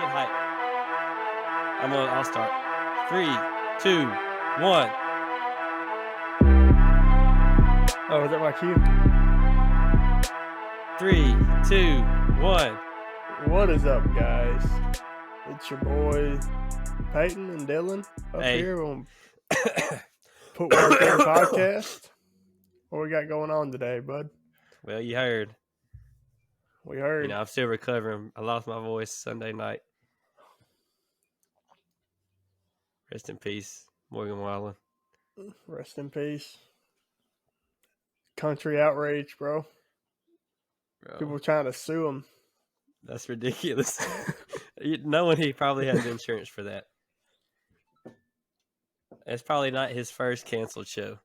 hype. I'll start. 3, 2, 1. Oh, is that my cue? 3, 2, 1. What is up, guys? It's your boy Peyton and Dylan up here on Put Work In Podcast. What we got going on today, bud? Well, you heard. We heard. You know, I'm still recovering. I lost my voice Sunday night. Rest in peace, Morgan Wallen. Rest in peace. Country outrage, bro. People trying to sue him. That's ridiculous. Knowing he probably has insurance for that. It's probably not his first canceled show.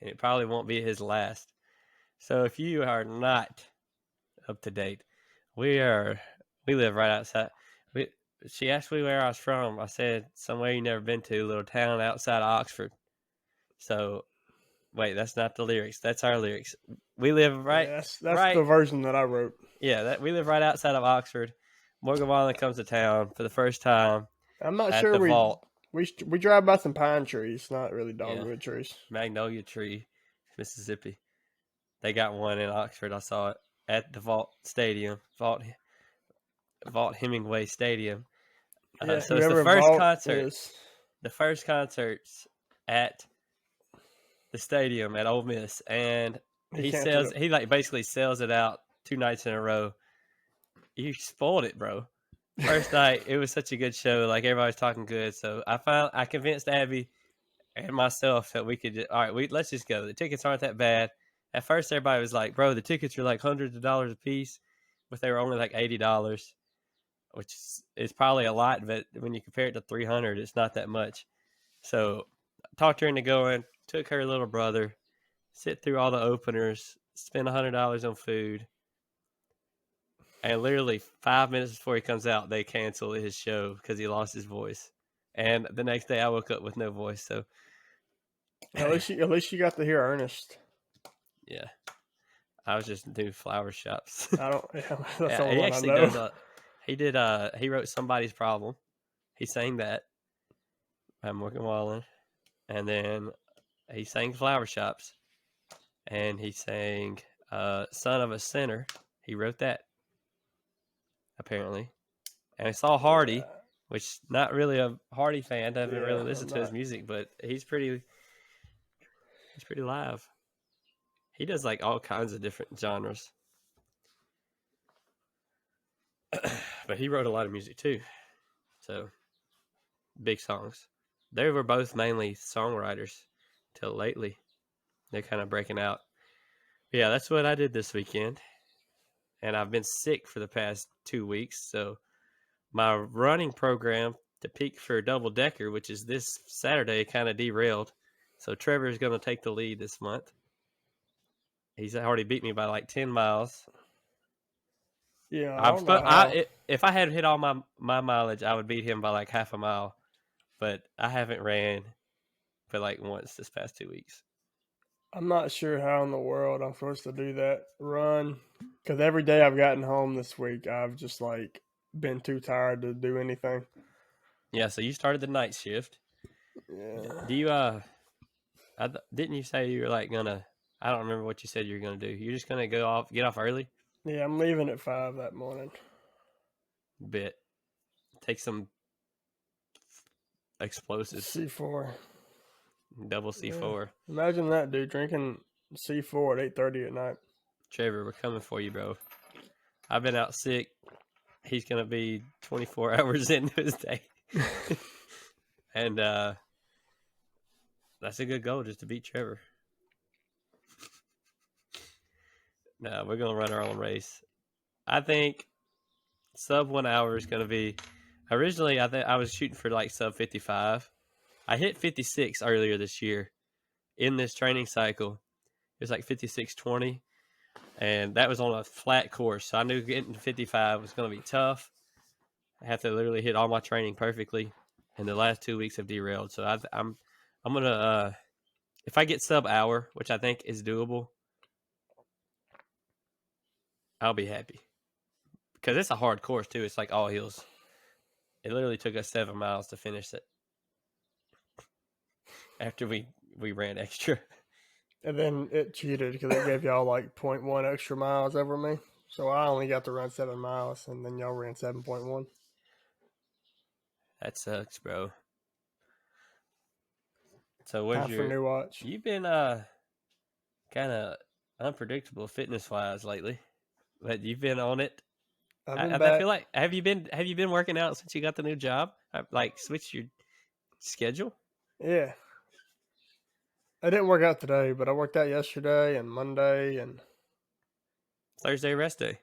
And it probably won't be his last. So if you are not up to date, we live right outside. She asked me where I was from. I said, somewhere you never been to, a little town outside of Oxford. So, wait, that's not the lyrics. That's our lyrics. We live right. Yeah, that's right, the version that I wrote. Yeah, we live right outside of Oxford. Morgan Wallen comes to town for the first time. I'm not at sure the vault. We drive by some pine trees, not really dogwood trees. Magnolia tree, Mississippi. They got one in Oxford. I saw it at the Vault Stadium, Vault Hemingway Stadium. Yeah, so it's the first concert. Is. The first concert's at the stadium at Ole Miss, and he basically sells it out 2 nights in a row. You spoiled it, bro. First night, it was such a good show. Like, everybody's talking good. So I convinced Abby and myself that we could let's just go. The tickets aren't that bad. At first, everybody was like, bro, the tickets are like hundreds of dollars a piece, but they were only like $80, which is probably a lot, but when you compare it to $300, it's not that much. So I talked her into going, took her little brother, sit through all the openers, spend $100 on food. And literally 5 minutes before he comes out, they cancel his show because he lost his voice. And the next day, I woke up with no voice. So at least you got to hear Ernest. Yeah, I was just doing flower shops. I don't. Yeah, that's all he I actually know. does. He wrote Somebody's Problem. He sang that by Morgan Wallen, and then he sang Flower Shops, and he sang "Son of a Sinner." He wrote that. Apparently, and I saw Hardy, which not really a Hardy fan. I haven't really listened to his music, but he's pretty live. He does like all kinds of different genres, but he wrote a lot of music too. So big songs. They were both mainly songwriters till lately. They're kind of breaking out. But yeah, that's what I did this weekend. And I've been sick for the past 2 weeks. So my running program to peak for double decker, which is this Saturday, kind of derailed. So Trevor's going to take the lead this month. He's already beat me by like 10 miles. Yeah, if I had hit all my mileage, I would beat him by like half a mile. But I haven't ran for like once this past 2 weeks. I'm not sure how in the world I'm supposed to do that run, because every day I've gotten home this week, I've just like been too tired to do anything. Yeah, so you started the night shift. Yeah. Do you didn't you say you were like gonna? I don't remember what you said you were gonna do. You're just gonna get off early. Yeah, I'm leaving at 5 that morning. Take some explosives. C4. Double C4. Yeah. Imagine that, dude, drinking C4 at 8:30 at night. Trevor, we're coming for you, bro. I've been out sick. He's going to be 24 hours into his day. And that's a good goal, just to beat Trevor. No, we're going to run our own race. I think sub 1 hour is going to be... Originally, I was shooting for like sub 55. I hit 56 earlier this year in this training cycle. It was like 56:20, and that was on a flat course. So I knew getting to 55 was going to be tough. I have to literally hit all my training perfectly, and the last 2 weeks have derailed. So I'm gonna if I get sub hour, which I think is doable, I'll be happy. because it's a hard course too. It's like all hills. It literally took us 7 miles to finish it after we ran extra. And then it cheated because it gave y'all like 0.1 extra miles over me. So I only got to run 7 miles, and then y'all ran 7.1. That sucks, bro. So what's your new watch? You've been kind of unpredictable fitness wise lately, but you've been on it. I feel like have you been working out since you got the new job? Like switched your schedule? Yeah. I didn't work out today, but I worked out yesterday and Monday and Thursday rest day.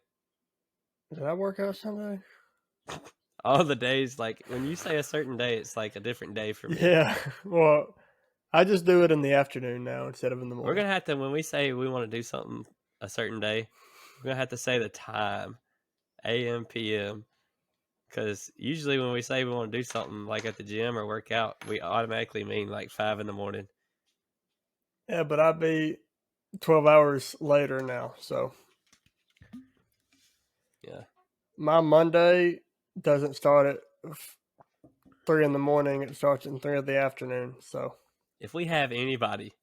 Did I work out Sunday? All the days, like when you say a certain day, it's like a different day for me. Yeah. Well, I just do it in the afternoon now instead of in the morning. We're gonna have to, when we say we want to do something a certain day, we're gonna have to say the time, AM, PM, because usually when we say we want to do something like at the gym or work out, we automatically mean like 5 in the morning. Yeah, but I'd be 12 hours later now, so. Yeah. My Monday doesn't start at 3 in the morning. It starts at 3 in the afternoon, so. If we have anybody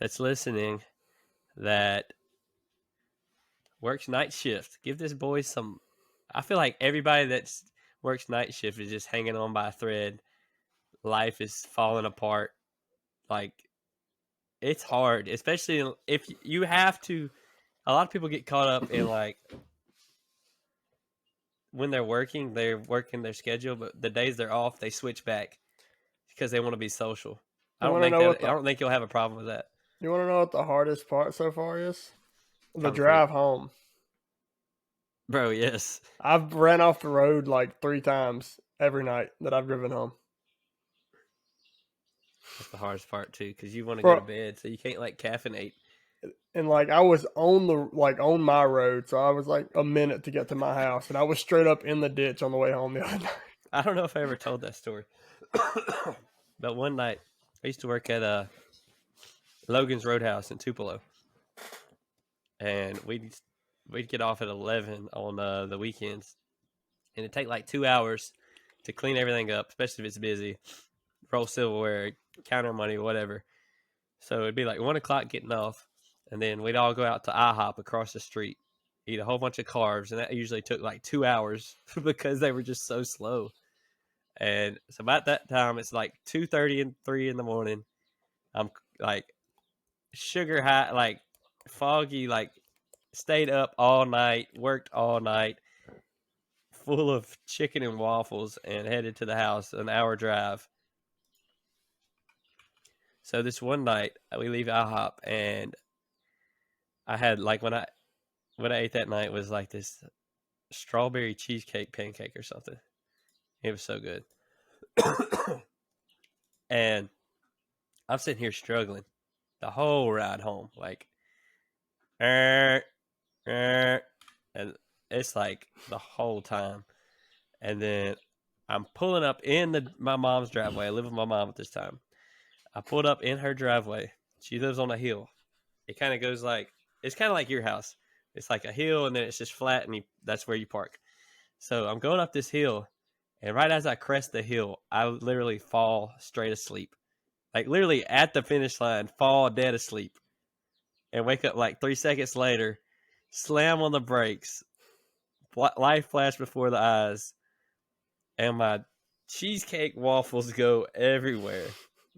that's listening that works night shift, give this boy some. I feel like everybody that works night shift is just hanging on by a thread. Life is falling apart. Like, it's hard, especially if you have to. A lot of people get caught up in like when they're working their schedule, but the days they're off, they switch back because they want to be social. I don't think you'll have a problem with that. You want to know what the hardest part so far is? The drive home. Bro, yes. I've ran off the road like 3 times every night that I've driven home. That's the hardest part too, because you want to go to bed, so you can't like caffeinate. And like I was on my road, so I was like a minute to get to my house, and I was straight up in the ditch on the way home the other night. I don't know if I ever told that story, but one night I used to work at Logan's Roadhouse in Tupelo, and we'd get off at 11 on the weekends, and it'd take like 2 hours to clean everything up, especially if it's busy, roll silverware, counter money, whatever. So it'd be like 1 o'clock getting off, and then we'd all go out to IHOP across the street, eat a whole bunch of carbs, and that usually took like 2 hours because they were just so slow. And so about that time, it's like 2:30 and 3 in the morning. I'm like sugar high, like foggy, like stayed up all night, worked all night, full of chicken and waffles, and headed to the house, an hour drive. So this one night we leave IHOP, and I had like when I ate that night was like this strawberry cheesecake pancake or something. It was so good. And I'm sitting here struggling the whole ride home, like, and it's like the whole time. And then I'm pulling up in my mom's driveway. I live with my mom at this time. I pulled up in her driveway. She lives on a hill. It kind of goes like, it's kind of like your house. It's like a hill, and then it's just flat, and that's where you park. So I'm going up this hill, and right as I crest the hill, I literally fall straight asleep. Like literally at the finish line, fall dead asleep. And wake up like 3 seconds later, slam on the brakes, life flash before the eyes, and my cheesecake waffles go everywhere.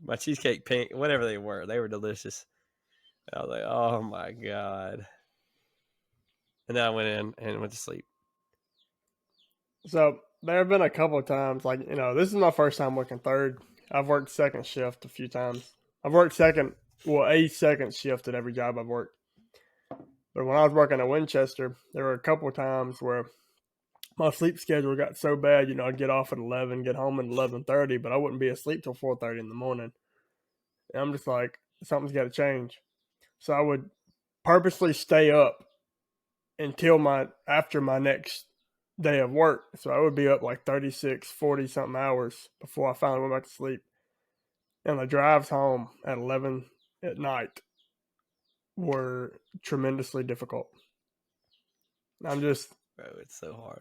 My cheesecake pink, whatever they were delicious. I was like, oh my God. And then I went in and went to sleep. So there have been a couple of times, like, this is my first time working third. I've worked second shift a few times. I've worked a second shift at every job I've worked. But when I was working at Winchester, there were a couple of times where my sleep schedule got so bad, I'd get off at 11, get home at 11:30, but I wouldn't be asleep till 4:30 in the morning. And I'm just like, something's got to change. So I would purposely stay up until after my next day of work. So I would be up like 36, 40 something hours before I finally went back to sleep. And the drives home at 11 at night were tremendously difficult. I'm just Bro, it's so hard.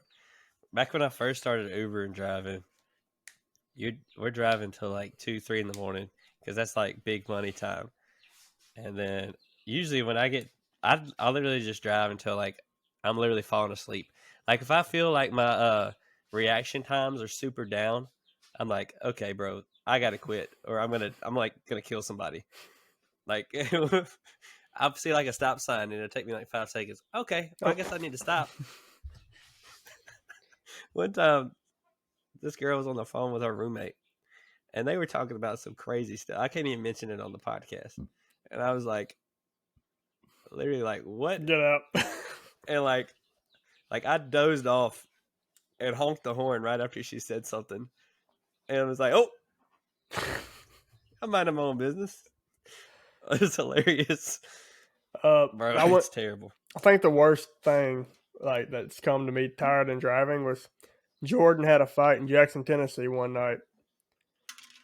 Back when I first started Uber and driving, we're driving till like 2, 3 in the morning because that's like big money time. And then usually when I literally just drive until like I'm literally falling asleep. Like if I feel like my reaction times are super down, I'm like, okay, bro, I gotta quit, or I'm like gonna kill somebody. Like I'll see like a stop sign and it'll take me like 5 seconds. Okay, well, I guess I need to stop. One time, this girl was on the phone with her roommate, and they were talking about some crazy stuff. I can't even mention it on the podcast. And I was like, literally, like, what? Get out. And like I dozed off and honked the horn right after she said something, and I was like, oh, I'm minding my own business. It's hilarious. Bro, it's terrible. I think the worst thing like that's come to me tired and driving was Jordan had a fight in Jackson, Tennessee one night.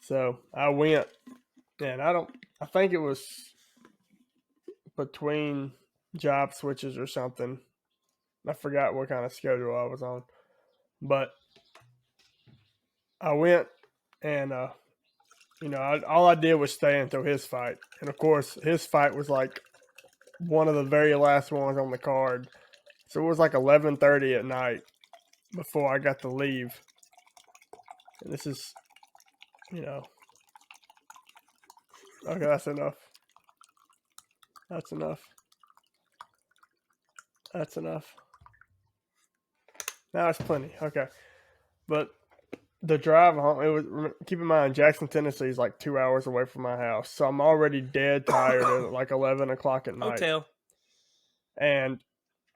So I went, and I think it was between job switches or something. I forgot what kind of schedule I was on, but I went and all I did was stay until his fight, and of course his fight was like one of the very last ones on the card, so it was like 11:30 at night before I got to leave. And this is, okay, that's enough. That's enough. That's enough. Now it's plenty. Okay, but the drive home, it was, keep in mind, Jackson, Tennessee is like 2 hours away from my house. So I'm already dead tired at like 11 o'clock at night. Hotel. And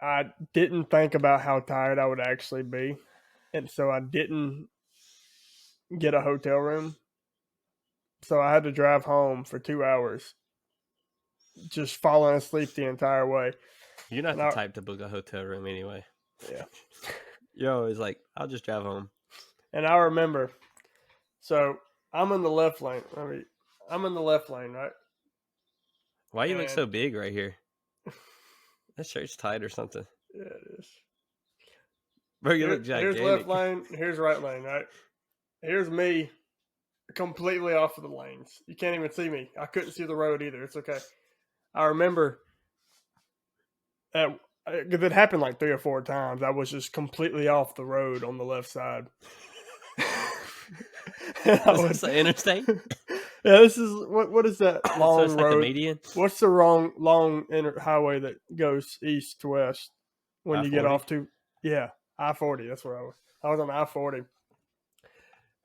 I didn't think about how tired I would actually be. And so I didn't get a hotel room. So I had to drive home for 2 hours, just falling asleep the entire way. You're not the type to book a hotel room anyway. Yeah. You're always like, I'll just drive home. And I remember, so I'm in the left lane. I'm in the left lane, right? Why you look so big right here? That shirt's tight or something. Yeah, it is. Bro, you look gigantic. Here's left lane, here's right lane, right? Here's me completely off of the lanes. You can't even see me. I couldn't see the road either. It's okay. I remember it happened like 3 or 4 times. I was just completely off the road on the left side. Was this the interstate? Yeah, this is what is that long so it's road? Like the median? What's the long highway that goes east to west when I-40? You get off to? Yeah, I-40. That's where I was. I was on I-40,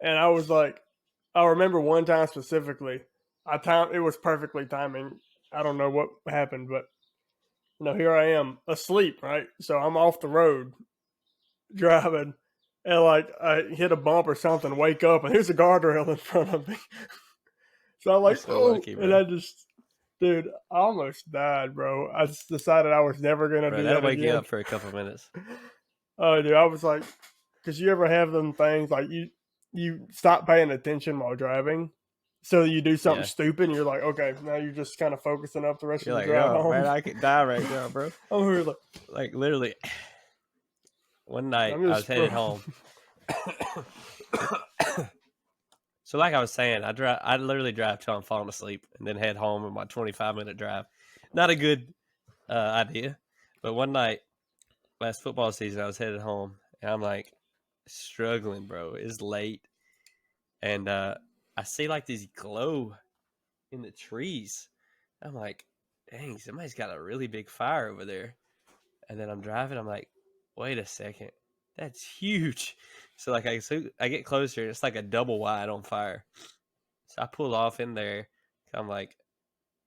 and I was like, I remember one time specifically. It was perfectly timing. I don't know what happened, but here I am asleep, right? So I'm off the road driving. And like I hit a bump or something, wake up, and here's a guardrail in front of me. So I'm like, lucky, and I dude, I almost died, bro. I just decided I was never gonna do that again. Wake you up for a couple minutes. Oh, dude, I was like, because you ever have them things like you stop paying attention while driving, so you do something stupid, and you're like, okay, now you're just kind of focusing up the rest of the drive home. Man, I could die right now, bro. I'm here like literally. One night, I was headed home. So like I was saying, I literally drive till I'm falling asleep and then head home in my 25-minute drive. Not a good idea. But one night, last football season, I was headed home, and I'm like struggling, bro. It's late. And I see like this glow in the trees. I'm like, dang, somebody's got a really big fire over there. And then I'm driving, I'm like, wait a second, that's huge. So like I get closer, and it's like a double wide on fire. So I pull off in there. I'm like,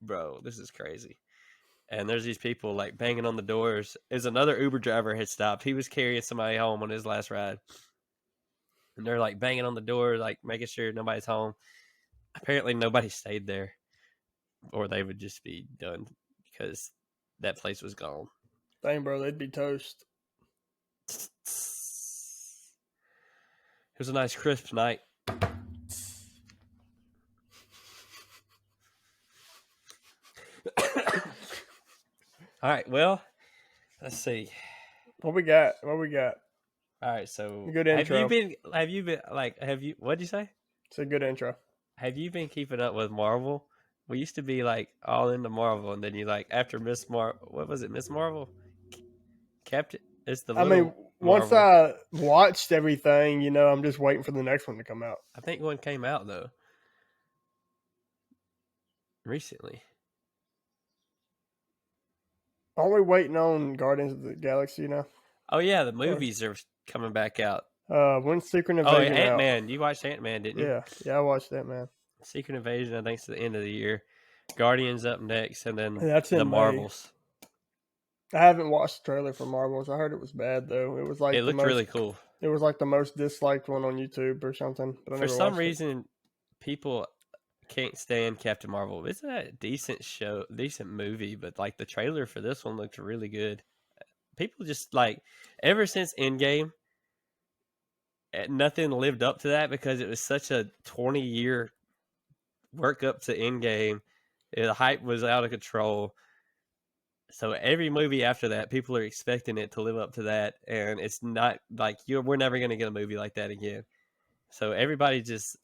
bro, this is crazy. And there's these people like banging on the doors. There's another Uber driver had stopped. He was carrying somebody home on his last ride. And they're like banging on the door, like making sure nobody's home. Apparently nobody stayed there, or they would just be done because that place was gone. Dang, bro, they'd be toast. It was a nice crisp night. All right, well, let's see. What we got? All right, so good intro. What'd you say? It's a good intro. Have you been keeping up with Marvel? We used to be like all into Marvel, and then you like after Miss Marvel? Captain. It's the little once Marvel. I watched everything, I'm just waiting for the next one to come out. I think one came out though recently. Aren't we waiting on Guardians of the Galaxy now? Oh yeah, the movies are coming back out. When's Secret Invasion out? Ant-Man. You watched Ant-Man, didn't you? Yeah, I watched Ant-Man. Secret Invasion, I think, it's the end of the year. Guardians up next, and then that's the Marvels. I haven't watched the trailer for Marvels. I heard it was bad though. It was like it looked really cool. It was like the most disliked one on YouTube or something. But for some reason, people can't stand Captain Marvel. It's a decent show, decent movie, but like the trailer for this one looked really good. People just like ever since Endgame, nothing lived up to that because it was such a 20-year work up to Endgame. The hype was out of control. So every movie after that, people are expecting it to live up to that, and it's not like we're never going to get a movie like that again. So everybody just,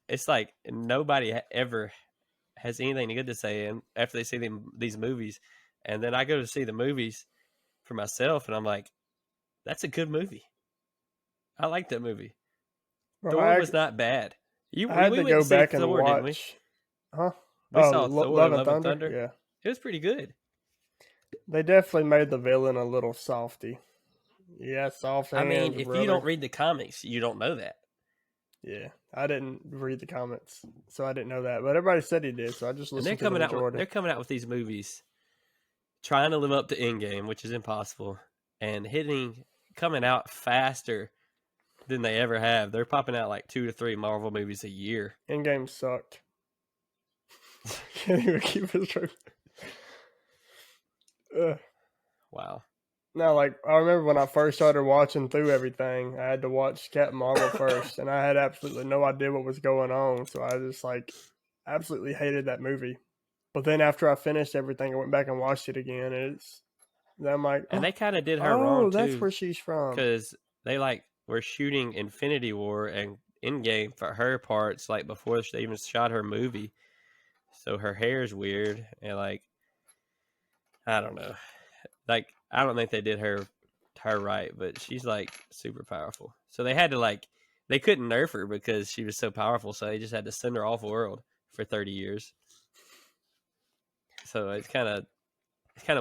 it's like nobody ever has anything good to say after they see these movies. And then I go to see the movies for myself, and I'm like, that's a good movie. I like that movie. Thor was not bad. I had to go back and watch. Didn't we? Huh? We saw Thor: Love and Thunder. Yeah, it was pretty good. They definitely made the villain a little softy. Yeah, soft hands. I mean, if you don't read the comics, you don't know that. Yeah, I didn't read the comics, so I didn't know that. But everybody said he did, so I just listened to the majority. They're coming out with these movies, trying to live up to Endgame, which is impossible, and coming out faster than they ever have. They're popping out like 2 to 3 Marvel movies a year. Endgame sucked. Can't even keep it straight. Wow. No, like I remember when I first started watching through everything, I had to watch Captain Marvel first, and I had absolutely no idea what was going on, so I just like absolutely hated that movie. But then after I finished everything, I went back and watched it again, and I'm like, and they kind of did her wrong too. Oh, that's where she's from. Because they were shooting Infinity War and Endgame for her parts, like before they even shot her movie. So her hair is weird, and I don't know. Like, I don't think they did her right, but she's like super powerful. So they had to they couldn't nerf her because she was so powerful. So they just had to send her off world for 30 years. So it's kind of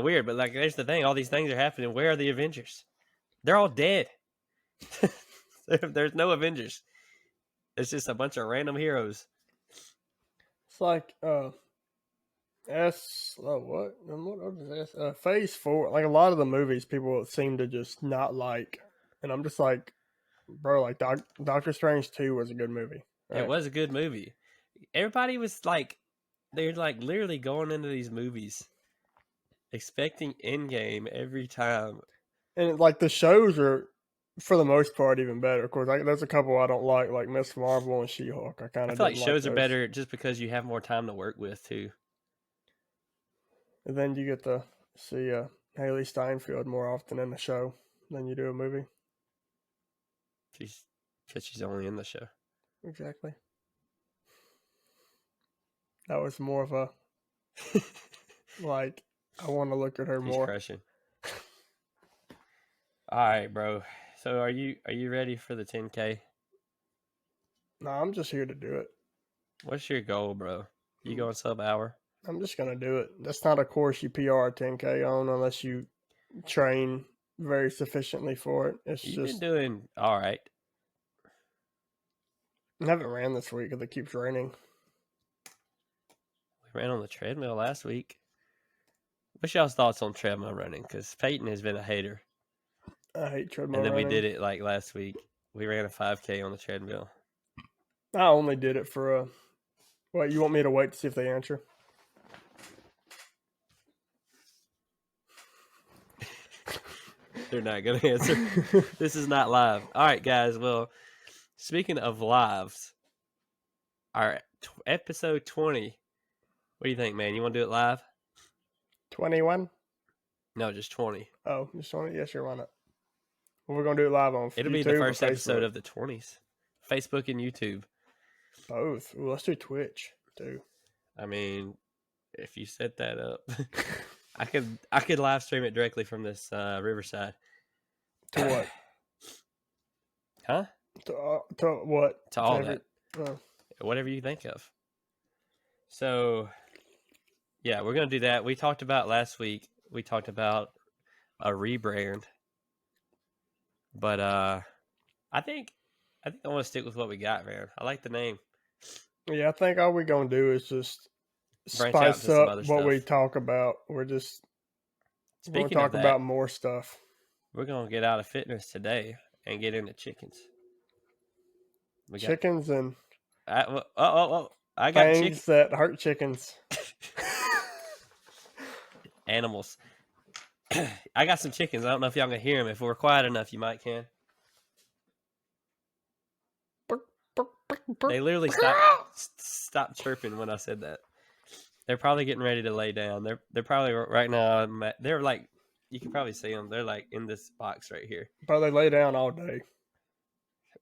weird. But there's the thing: all these things are happening. Where are the Avengers? They're all dead. There's no Avengers. It's just a bunch of random heroes. It's like what is this? Phase 4. Like a lot of the movies, people seem to just not like, and I'm just like, bro, like Doctor Strange 2 was a good movie. Right? It was a good movie. Everybody was they're literally going into these movies expecting Endgame every time, and the shows are, for the most part, even better. Of course, there's a couple I don't like Miss Marvel and She-Hulk. I feel like shows are better just because you have more time to work with too. And then you get to see Haley Steinfeld more often in the show than you do a movie. She's only in the show. Exactly. That was more of a I want to look at her more. Crushing. All right, bro. So are you ready for the 10K? No, I'm just here to do it. What's your goal, bro? You going sub-hour? I'm just going to do it. That's not a course you PR 10K on unless you train very sufficiently for it. You've been doing all right. I haven't ran this week because it keeps raining. We ran on the treadmill last week. What's y'all's thoughts on treadmill running? Because Peyton has been a hater. I hate treadmill running. And then running. We did it last week. We ran a 5K on the treadmill. I only did it for Wait, you want me to wait to see if they answer? They're not going to answer. This is not live. All right, guys. Well, speaking of lives, our episode 20. What do you think, man? You want to do it live? 21? No, just 20. Oh, just 20? Yeah, sure, why not? Well, we're gonna do it live on. It'll YouTube be the first or episode Facebook? of the 20s. Facebook and YouTube. Both. Ooh, let's do Twitch too. I mean, if you set that up, I could live stream it directly from this Riverside. To what? Huh? To what? To all that. Whatever you think of. So, yeah, we're going to do that. We talked about last week. We talked about a rebrand. But I think I want to stick with what we got, man. I like the name. Yeah, I think all we're going to do is just Branch out spice to some up other what stuff. we talk about. We're going to talk about more stuff. We're going to get out of fitness today and get into chickens. Chickens and I got things that hurt chickens. Animals. I got some chickens. I don't know if y'all can hear them. If we're quiet enough, you might can. They literally stopped chirping when I said that. They're probably getting ready to lay down. They're probably right now. They're like, you can probably see them. They're like in this box right here. Bro, they lay down all day.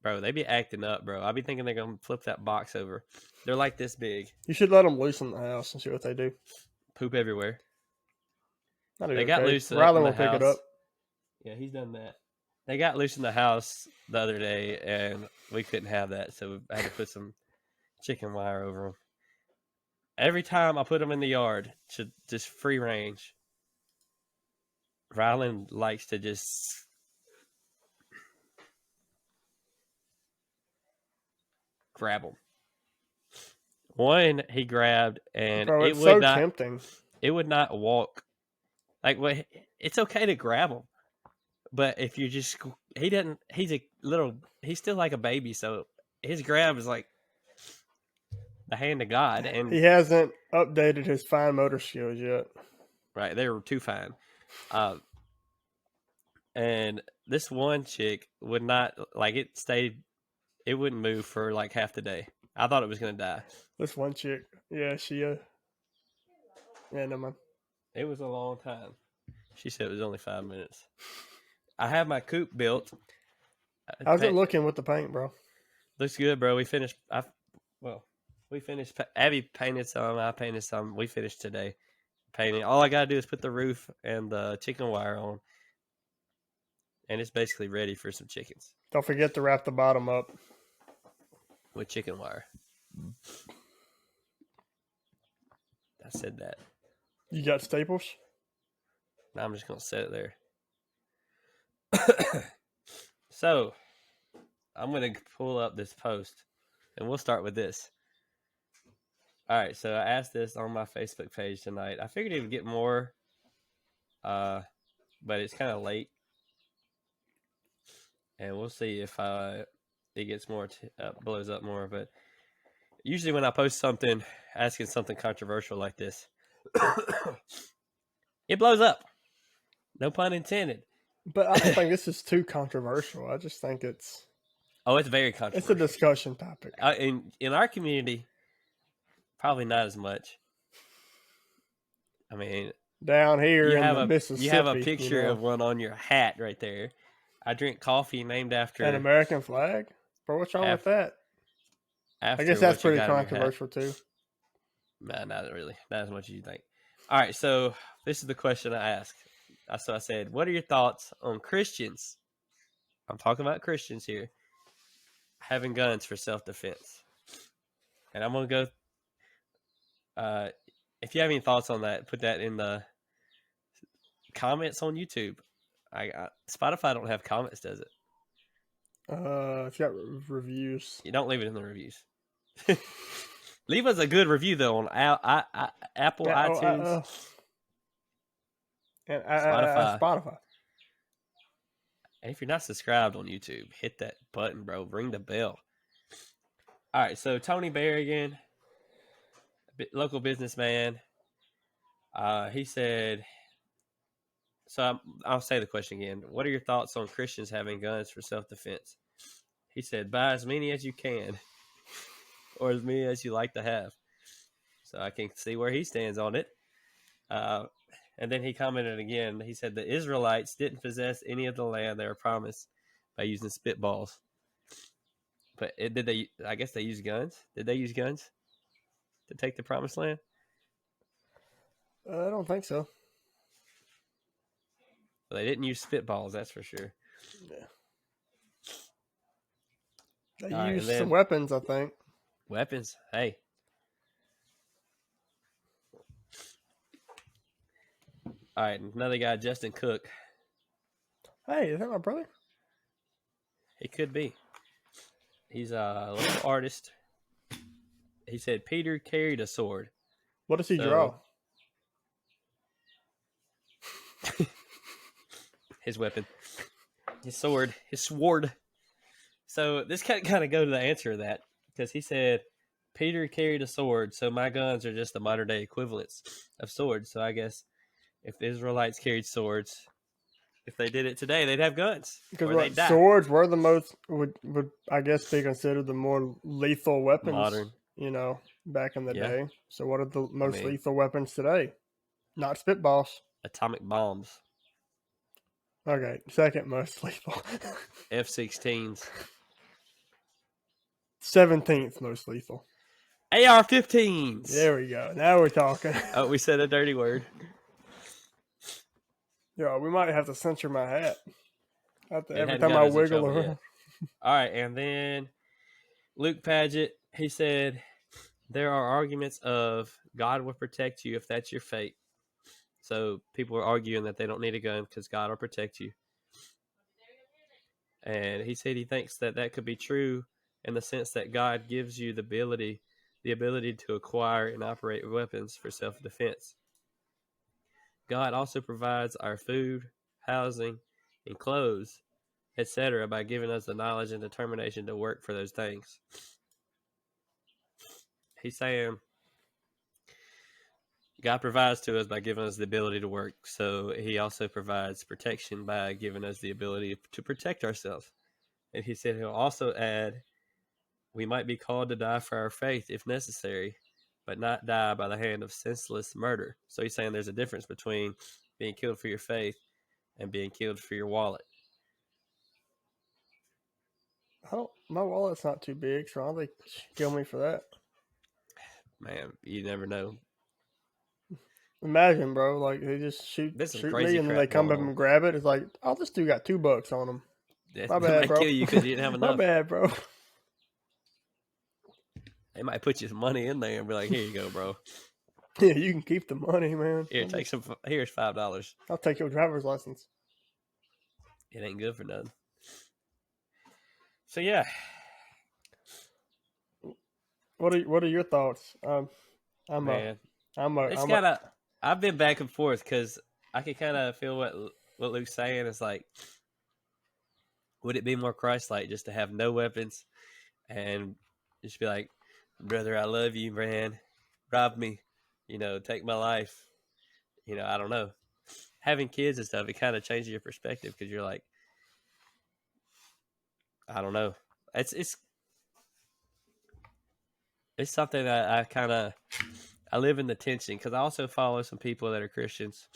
Bro, they be acting up, bro. I be thinking they're gonna flip that box over. They're like this big. You should let them loose in the house and see what they do. Poop everywhere. They got loose. Riley will pick it up. Yeah, he's done that. They got loose in the house the other day, and we couldn't have that, so I had to put some chicken wire over them. Every time I put them in the yard to just free range, Rylan likes to just grab them. One he grabbed, and Bro, it would not. Tempting. It would not walk. Like, well, it's okay to grab them, but if you just he's still like a baby, so his grab is like the hand of God, and he hasn't updated his fine motor skills yet. Right, they were too fine. And this one chick would not, like, it wouldn't move for like half the day. I thought it was gonna die. This one chick, yeah, yeah, no man. It was a long time. She said it was only 5 minutes. I have my coop built. How's it looking with the paint, bro? Looks good, bro. We finished. Abby painted some. I painted some. We finished today painting. All I gotta do is put the roof and the chicken wire on, and it's basically ready for some chickens. Don't forget to wrap the bottom up with chicken wire. I said that. You got staples? No, I'm just gonna set it there. So, I'm gonna pull up this post, and we'll start with this. All right, so I asked this on my Facebook page tonight. I figured it would get more, but it's kind of late, and we'll see if it gets more, blows up more. But usually when I post something asking something controversial like this, it blows up. No pun intended. But I don't think this is too controversial. I just think it's... Oh, it's very controversial. It's a discussion topic. In our community, probably not as much. I mean... Down here in Mississippi. You have a picture of one on your hat right there. I drink coffee named after... An American flag? Bro, what's wrong with that? I guess that's pretty controversial too. Nah, not really. Not as much as you think. All right, so this is the question I asked. So I said, what are your thoughts on Christians? I'm talking about Christians here. Having guns for self-defense. And I'm going to go... if you have any thoughts on that, put that in the comments on YouTube. Spotify don't have comments, does it? It's got reviews. You don't leave it in the reviews. Leave us a good review, though, on Apple, iTunes, and Spotify. And if you're not subscribed on YouTube, hit that button, bro. Ring the bell. All right, so Tony Berrigan, local businessman, he said, so I'll say the question again. What are your thoughts on Christians having guns for self-defense? He said, buy as many as you can or as many as you like to have. So I can see where he stands on it. And And then he commented again. He said the Israelites didn't possess any of the land they were promised by using spitballs. But did they? I guess they used guns. Did they use guns to take the promised land? I don't think so. Well, they didn't use spitballs, that's for sure. Yeah. They used some weapons, I think. Weapons? Hey. All right, another guy, Justin Cook. Hey, is that my brother? He could be. He's a local artist. He said Peter carried a sword. What does he draw? His weapon. His sword. His sword. So this kind of go to the answer of that, because he said Peter carried a sword, so my guns are just the modern day equivalents of swords. So I guess if the Israelites carried swords, if they did it today, they'd have guns. Because swords were the most would I guess be considered the more lethal weapons. Modern. Back in the day. So what are the most lethal weapons today? Not spitballs. Atomic bombs. Okay, second most lethal. F-16s. 17th most lethal. AR-15s. There we go. Now we're talking. Oh, we said a dirty word. Yeah, we might have to censor my hat. Every time I wiggle around. All right, and then Luke Paget, he said, there are arguments of God will protect you if that's your fate. So people are arguing that they don't need a gun because God will protect you. And he said he thinks that could be true in the sense that God gives you the ability to acquire and operate weapons for self-defense. God also provides our food, housing, and clothes, etc., by giving us the knowledge and determination to work for those things. He's saying God provides to us by giving us the ability to work, so he also provides protection by giving us the ability to protect ourselves. And he said he'll also add, we might be called to die for our faith if necessary, but not die by the hand of senseless murder. So he's saying there's a difference between being killed for your faith and being killed for your wallet. My wallet's not too big, so I don't think kill me for that. Man, you never know. Imagine, bro, like they just shoot me and then they come up and grab it. It's like, oh, this dude got $2 on him. My bad, bro. Kill you because you didn't have enough. My bad, bro. They might put you some money in there and be like, here you go, bro. Yeah, you can keep the money, man. Here, here's $5. I'll take your driver's license. It ain't good for nothing. So yeah. What are your thoughts? I've been back and forth because I can kind of feel what Luke's saying is like, would it be more Christ-like just to have no weapons and just be like, brother, I love you, man. Rob me, take my life. I don't know. Having kids and stuff, it kind of changes your perspective because you're like, I don't know. It's something that I live in the tension because I also follow some people that are Christians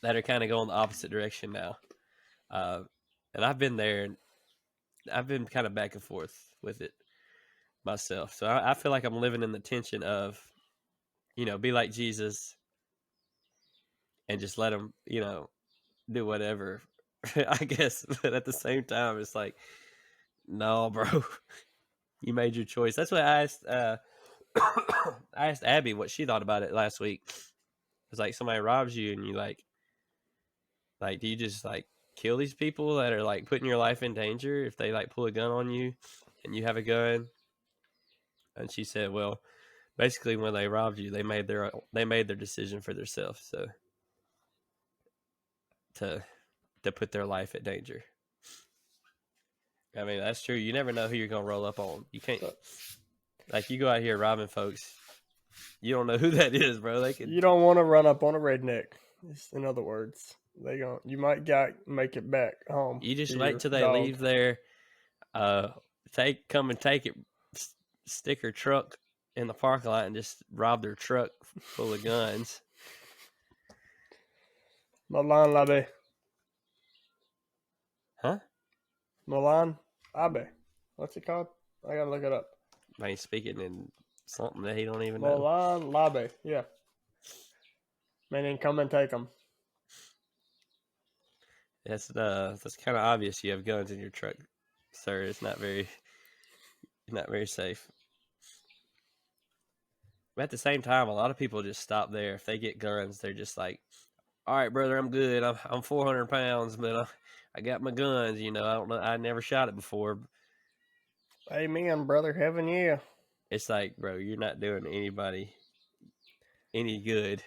that are kind of going the opposite direction now. And I've been there and I've been kind of back and forth with it myself. So I feel like I'm living in the tension of, be like Jesus and just let him, do whatever, I guess. But at the same time, it's like, no, bro, you made your choice. That's what I asked. I asked Abby what she thought about it last week. It's like somebody robs you and you like, do you just like kill these people that are like putting your life in danger if they like pull a gun on you and you have a gun? And she said, well, basically when they robbed you, they made their decision for themselves. So to put their life at danger. I mean, that's true. You never know who you're going to roll up on. You can't, like, you go out here robbing folks. You don't know who that is, bro. You don't want to run up on a redneck. In other words, you might make it back home. You just wait till they leave their come and take it, sticker truck in the parking lot and just rob their truck full of guns. Milan Labe. Huh? Milan Abe. What's it called? I gotta look it up. Man, he's speaking in something that he don't even know. Milan Labe. Yeah. Meaning come and take them. That's kind of obvious. You have guns in your truck, sir. It's not very safe. But at the same time, a lot of people just stop there. If they get guns, they're just like, "All right, brother, I'm good. I'm 400 pounds, but I got my guns. You know, I don't know. I never shot it before." Amen, brother. Heaven, yeah. It's like, bro, you're not doing anybody any good.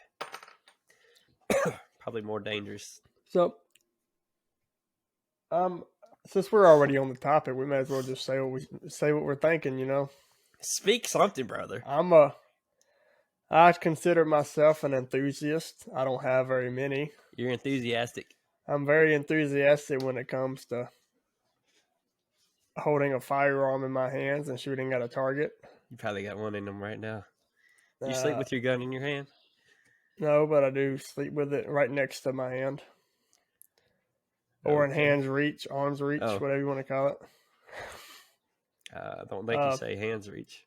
Probably more dangerous. So, since we're already on the topic, we may as well just say what we're thinking. You know, speak something, brother. I consider myself an enthusiast. I don't have very many. You're enthusiastic. I'm very enthusiastic when it comes to holding a firearm in my hands and shooting at a target. You probably got one in them right now. You sleep with your gun in your hand? No, but I do sleep with it right next to my hand. Or in arm's reach, whatever you want to call it. I don't think you say hands reach.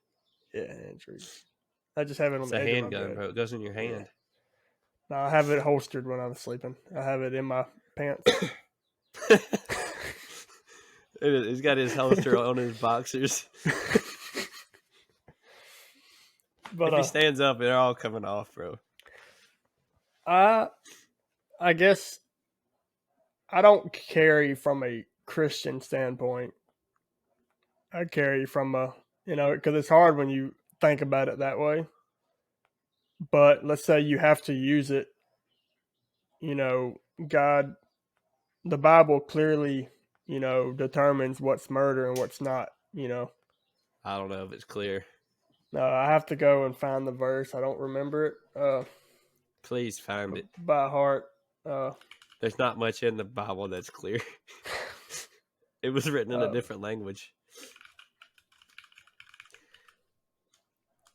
Yeah, hands reach. I just have it on the edge of my bed. It's a handgun, bro. It goes in your hand. Yeah. No, I have it holstered when I'm sleeping. I have it in my pants. He's got his holster on his boxers. But if he stands up, they're all coming off, bro. I guess I don't carry from a Christian standpoint. I carry from because it's hard when you think about it that way. But let's say you have to use it. You know, God, the Bible clearly, determines what's murder and what's not, I don't know if it's clear. No, I have to go and find the verse. I don't remember it. Please find it. By heart. There's not much in the Bible that's clear. It was written in a different language.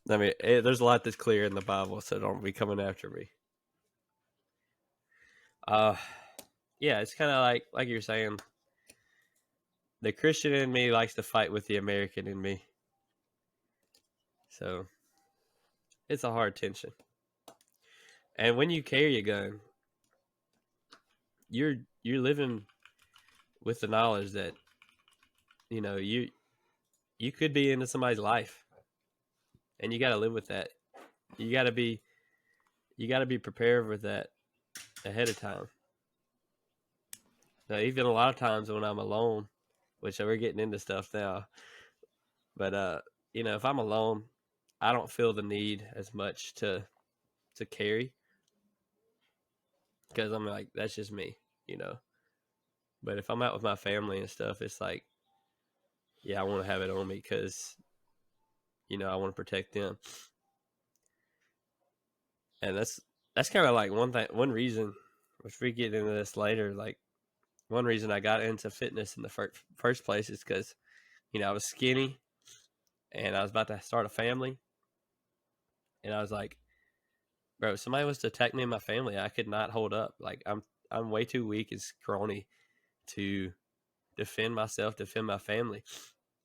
I mean, there's a lot that's clear in the Bible, so don't be coming after me. Yeah, it's kind of like you're saying. The Christian in me likes to fight with the American in me. So, it's a hard tension. And when you carry a gun, you're living with the knowledge that, you could be into somebody's life. And you got to live with that. You got to be prepared with that ahead of time. Now, even a lot of times when I'm alone, which we're getting into stuff now, but if I'm alone, I don't feel the need as much to carry, because I'm like, that's just me, But if I'm out with my family and stuff, it's like, yeah, I want to have it on me because, I want to protect them. And that's kind of like one reason, which we get into this later, like one reason I got into fitness in the first place is because, I was skinny and I was about to start a family. And I was like, bro, if somebody was to attack me and my family, I could not hold up. Like I'm way too weak and scrawny to defend myself, defend my family.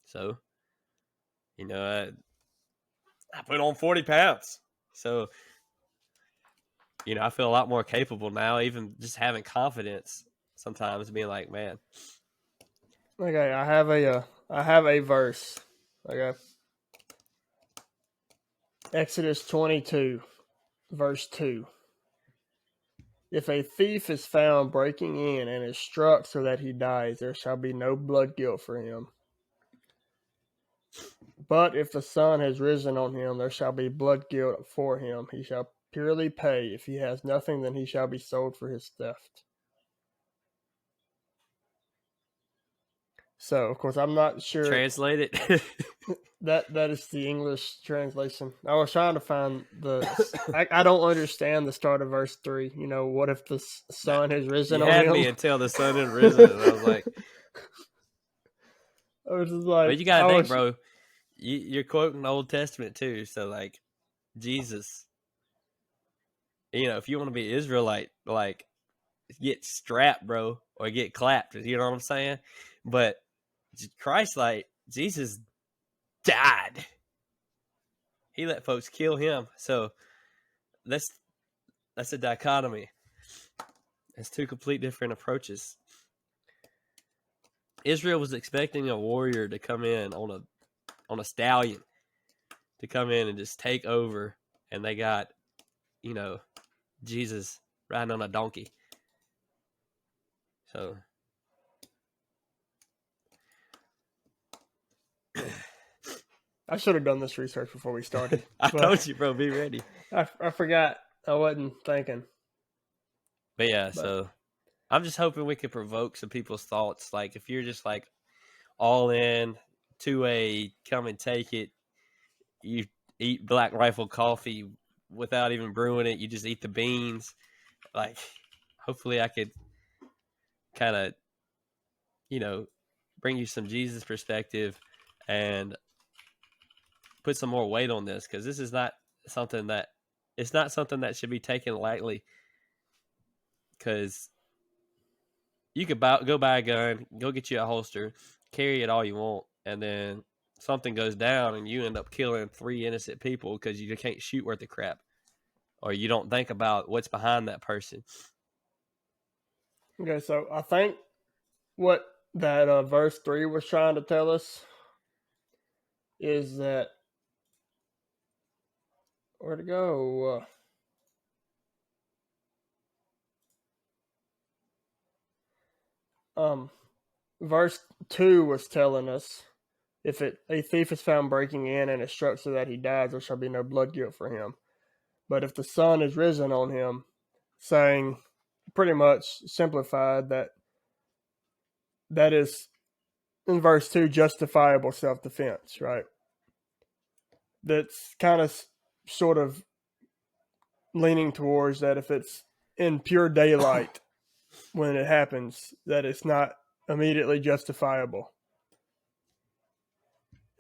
So, I put on 40 pounds. So, I feel a lot more capable now, even just having confidence sometimes, being like, man. Okay, I have a verse. Okay. Exodus 22, verse 2. If a thief is found breaking in and is struck so that he dies, there shall be no blood guilt for him. But if the sun has risen on him, there shall be blood guilt for him. He shall purely pay. If he has nothing, then he shall be sold for his theft. So, of course, I'm not sure. Translate it. That is the English translation. I was trying to find I don't understand the start of verse 3. What if the sun has risen on him? You had me until the sun had risen, and I was like... I was just like... But you gotta think, bro, you're quoting the Old Testament too, so like, Jesus... if you want to be Israelite, like, get strapped, bro, or get clapped. You know what I'm saying? But Christ, like, Jesus died. He let folks kill him. So that's a dichotomy. It's two complete different approaches. Israel was expecting a warrior to come in on a stallion, to come in and just take over, and they got, Jesus riding on a donkey. So I should have done this research before we started. I told you, bro, be ready. I forgot. I wasn't thinking. But yeah, so I'm just hoping we could provoke some people's thoughts. Like, if you're just like all in to a come and take it, you eat Black Rifle coffee without even brewing it, you just eat the beans. Like, hopefully I could kind of, bring you some Jesus perspective and put some more weight on this, because this is not something that should be taken lightly. Because you could go buy a gun, go get you a holster, carry it all you want, and then something goes down and you end up killing 3 innocent people because you can't shoot worth a crap, or you don't think about what's behind that person. Okay, so I think what that verse 3 was trying to tell us is that, where'd it go? Verse 2 was telling us, if a thief is found breaking in and it struck so that he dies, there shall be no blood guilt for him. But if the sun is risen on him, saying, pretty much simplified, that is, in verse 2, justifiable self-defense, right? That's kind of sort of leaning towards that if it's in pure daylight when it happens, that it's not immediately justifiable.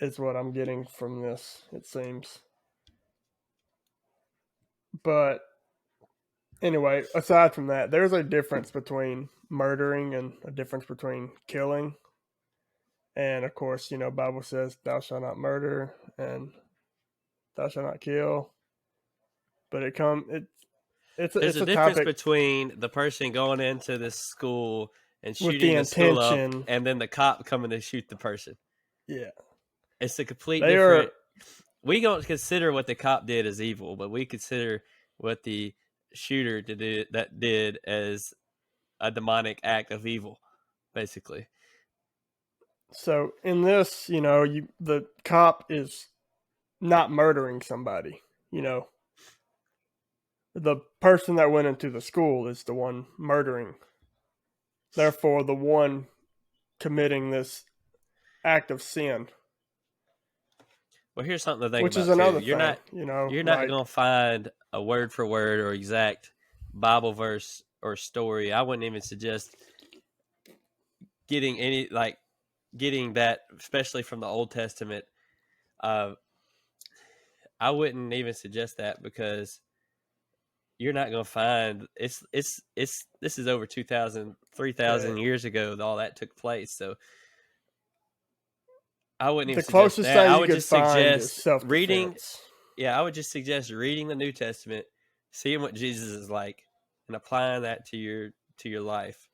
Is what I'm getting from this, it seems. But anyway, aside from that, there's a difference between murdering and a difference between killing. And of course, Bible says thou shalt not murder and thou shalt not kill. But there's a difference between the person going into this school and shooting the school up, and then the cop coming to shoot the person. Yeah. It's a complete different. We don't consider what the cop did as evil, but we consider what the shooter did as a demonic act of evil, basically. So in this, the cop is not murdering somebody. The person that went into the school is the one murdering. Therefore, the one committing this act of sin. Well, here's something to think about. Which is another thing. You're not going to find a word for word or exact Bible verse or story. I wouldn't even suggest getting that, especially from the Old Testament. I wouldn't even suggest that, because you're not going to find this is over 2,000, 3,000 years ago that all that took place. So I wouldn't even suggest that. I would just suggest reading. Yeah, I would just suggest reading the New Testament, seeing what Jesus is like, and applying that to your life.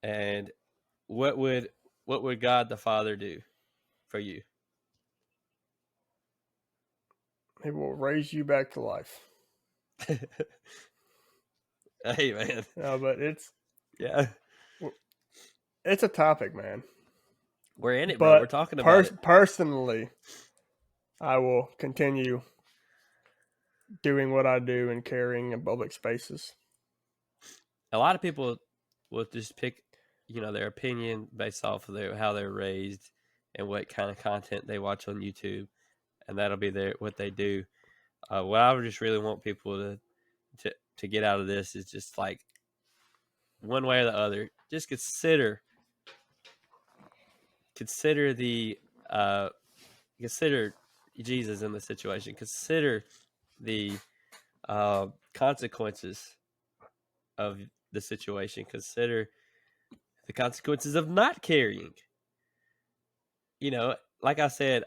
And what would God the Father do for you? He will raise you back to life. Hey, man. No, but it's a topic, man. We're in it, bro. We're talking about it. Personally, I will continue doing what I do and carrying in public spaces. A lot of people will just pick, their opinion based off of how they're raised and what kind of content they watch on YouTube, and that'll be what they do. What I would just really want people to get out of this is just like, one way or the other, just consider Jesus in the situation. Consider the consequences of the situation. Consider the consequences of not carrying. You know, like I said,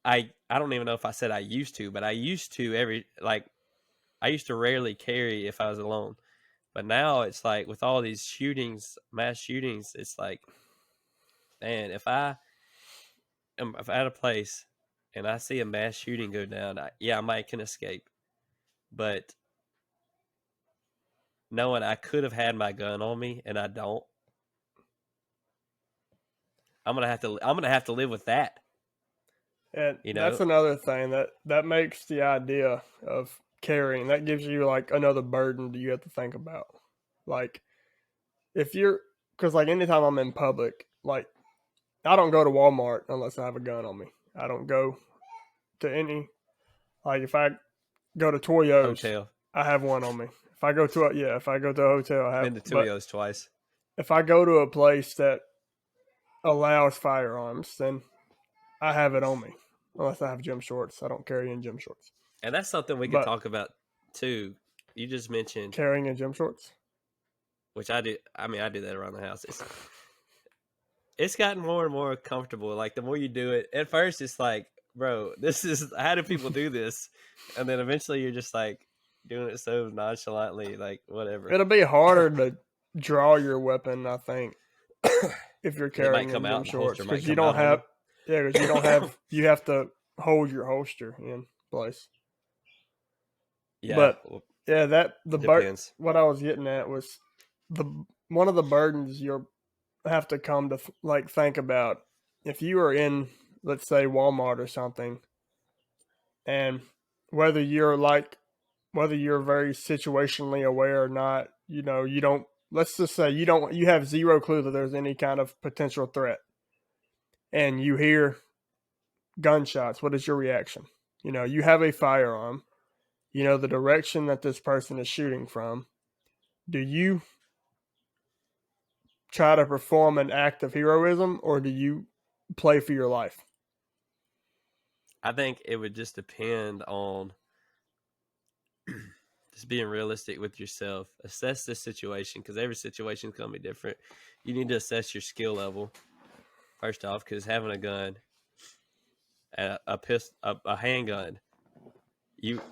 I don't even know if I said I used to, but I used to I used to rarely carry if I was alone. But now it's like with all these shootings, mass shootings, it's like, man, if I am at a place and I see a mass shooting go down, I might can escape. But knowing I could have had my gun on me and I don't, I'm gonna have to live with that. And that's another thing that makes the idea of carrying, that gives you like another burden that you have to think about. Like if you're, because like anytime I'm in public, like I don't go to Walmart unless I have a gun on me. I don't go to any, like if I go to Toyo's, hotel. I have one on me. If I go to a hotel, I have. Been to Toyo's twice. If I go to a place that allows firearms, then I have it on me. Unless I have gym shorts, I don't carry in gym shorts. And that's something we could talk about too. You just mentioned carrying in gym shorts, which I do. I mean, I do that around the house. It's gotten more and more comfortable. Like the more you do it, at first it's like, bro, this is, how do people do this? And then eventually you're just like doing it so nonchalantly, like whatever. It'll be harder to draw your weapon, I think, if you're carrying in gym shorts, because you don't have. Yeah, because you don't have. You have to hold your holster in place. Yeah, but yeah, what I was getting at was one of the burdens you'll have to come to like think about if you are in, let's say, Walmart or something, and whether you're very situationally aware or not, you know, you don't. Let's just say you have zero clue that there's any kind of potential threat, and you hear gunshots. What is your reaction? You know, you have a firearm. You know the direction that this person is shooting from. Do you try to perform an act of heroism, or do you play for your life? I think it would just depend on just being realistic with yourself. Assess the situation, because every situation is going to be different. You need to assess your skill level first off, because having a gun, a handgun, you're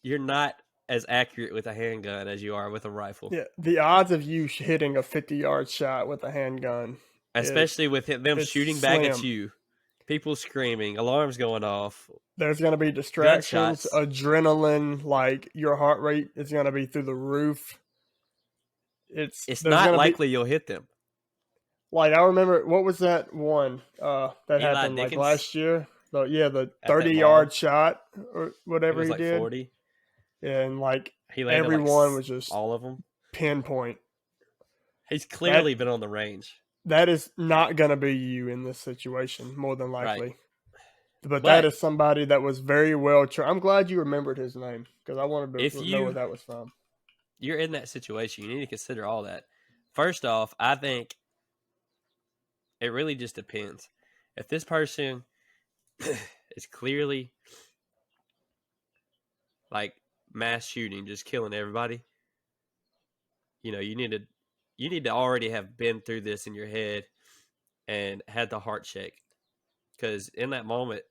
not as accurate with a handgun as you are with a rifle. Yeah, the odds of you hitting a 50-yard shot with a handgun, especially with them shooting back at you, people screaming, alarms going off. There's going to be distractions, adrenaline, like your heart rate is going to be through the roof. It's not likely you'll hit them. Like I remember, what was that one that happened like last year? The 30-yard shot or whatever he did. 40. Yeah, and like everyone was just all of them pinpoint. He's clearly been on the range. That is not going to be you in this situation, more than likely. Right. But that is somebody that was very well trained. I'm glad you remembered his name, because I wanted to know where that was from. You're in that situation. You need to consider all that. First off, I think it really just depends. If this person is clearly like mass shooting, just killing everybody, you know, you need to already have been through this in your head and had the heart shake. Because in that moment,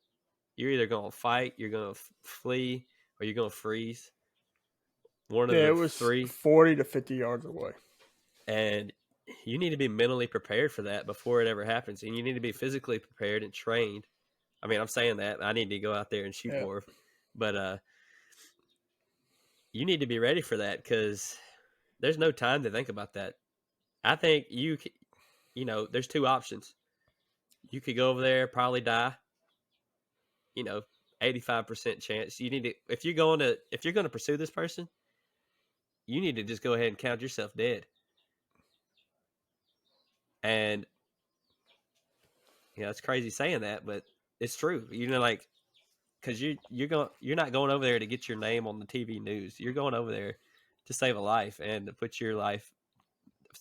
you're either going to fight, you're going to flee, or you're going to freeze. One of the it was three. 40 to 50 yards away. And you need to be mentally prepared for that before it ever happens. And you need to be physically prepared and trained. I mean, I'm saying that. I need to go out there and shoot more. But you need to be ready for that, because there's no time to think about that. I think you know, there's two options. You could go over there, probably die. 85% chance. You need to, if you're going to pursue this person, you need to just go ahead and count yourself dead. And it's crazy saying that, but it's true. Like, because you're not going over there to get your name on the TV news. You're going over there to save a life and to put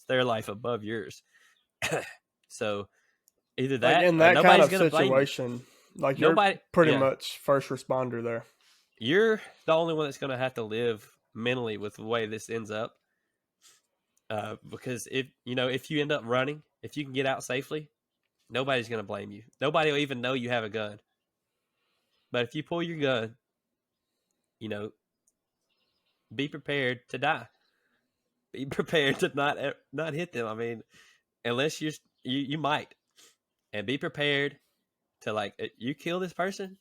their life above yours. So either that, like in that kind of situation, you're pretty much first responder there. You're the only one that's going to have to live mentally with the way this ends up. Because if you end up running, if you can get out safely, nobody's going to blame you. Nobody will even know you have a gun. But if you pull your gun, be prepared to die. Be prepared to not hit them. I mean, unless you might, and be prepared to, like, you kill this person.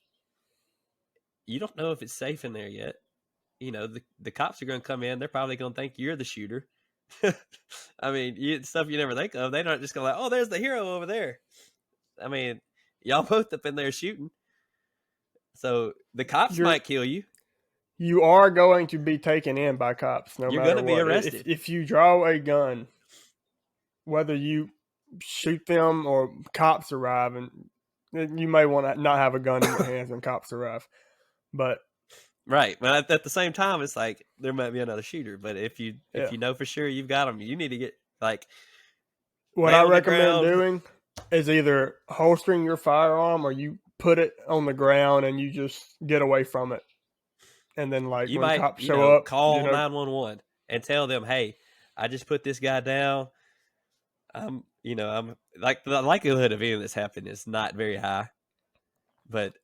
You don't know if it's safe in there yet. The cops are going to come in. They're probably going to think you're the shooter. I mean, stuff you never think of. They're not just going to, like, oh, there's the hero over there. I mean, y'all both up in there shooting. So the cops might kill you. You are going to be taken in by cops. You're going to be arrested. If you draw a gun, whether you shoot them or cops arrive, and you may want to not have a gun in your hands when cops arrive. But right, but at the same time, it's like there might be another shooter. But if you know for sure you've got them, you need to get, like, what I recommend doing is either holstering your firearm or you put it on the ground and you just get away from it. And then, like, when cops show up, call 911 and tell them, hey, I just put this guy down. I'm like, the likelihood of any of this happening is not very high. But,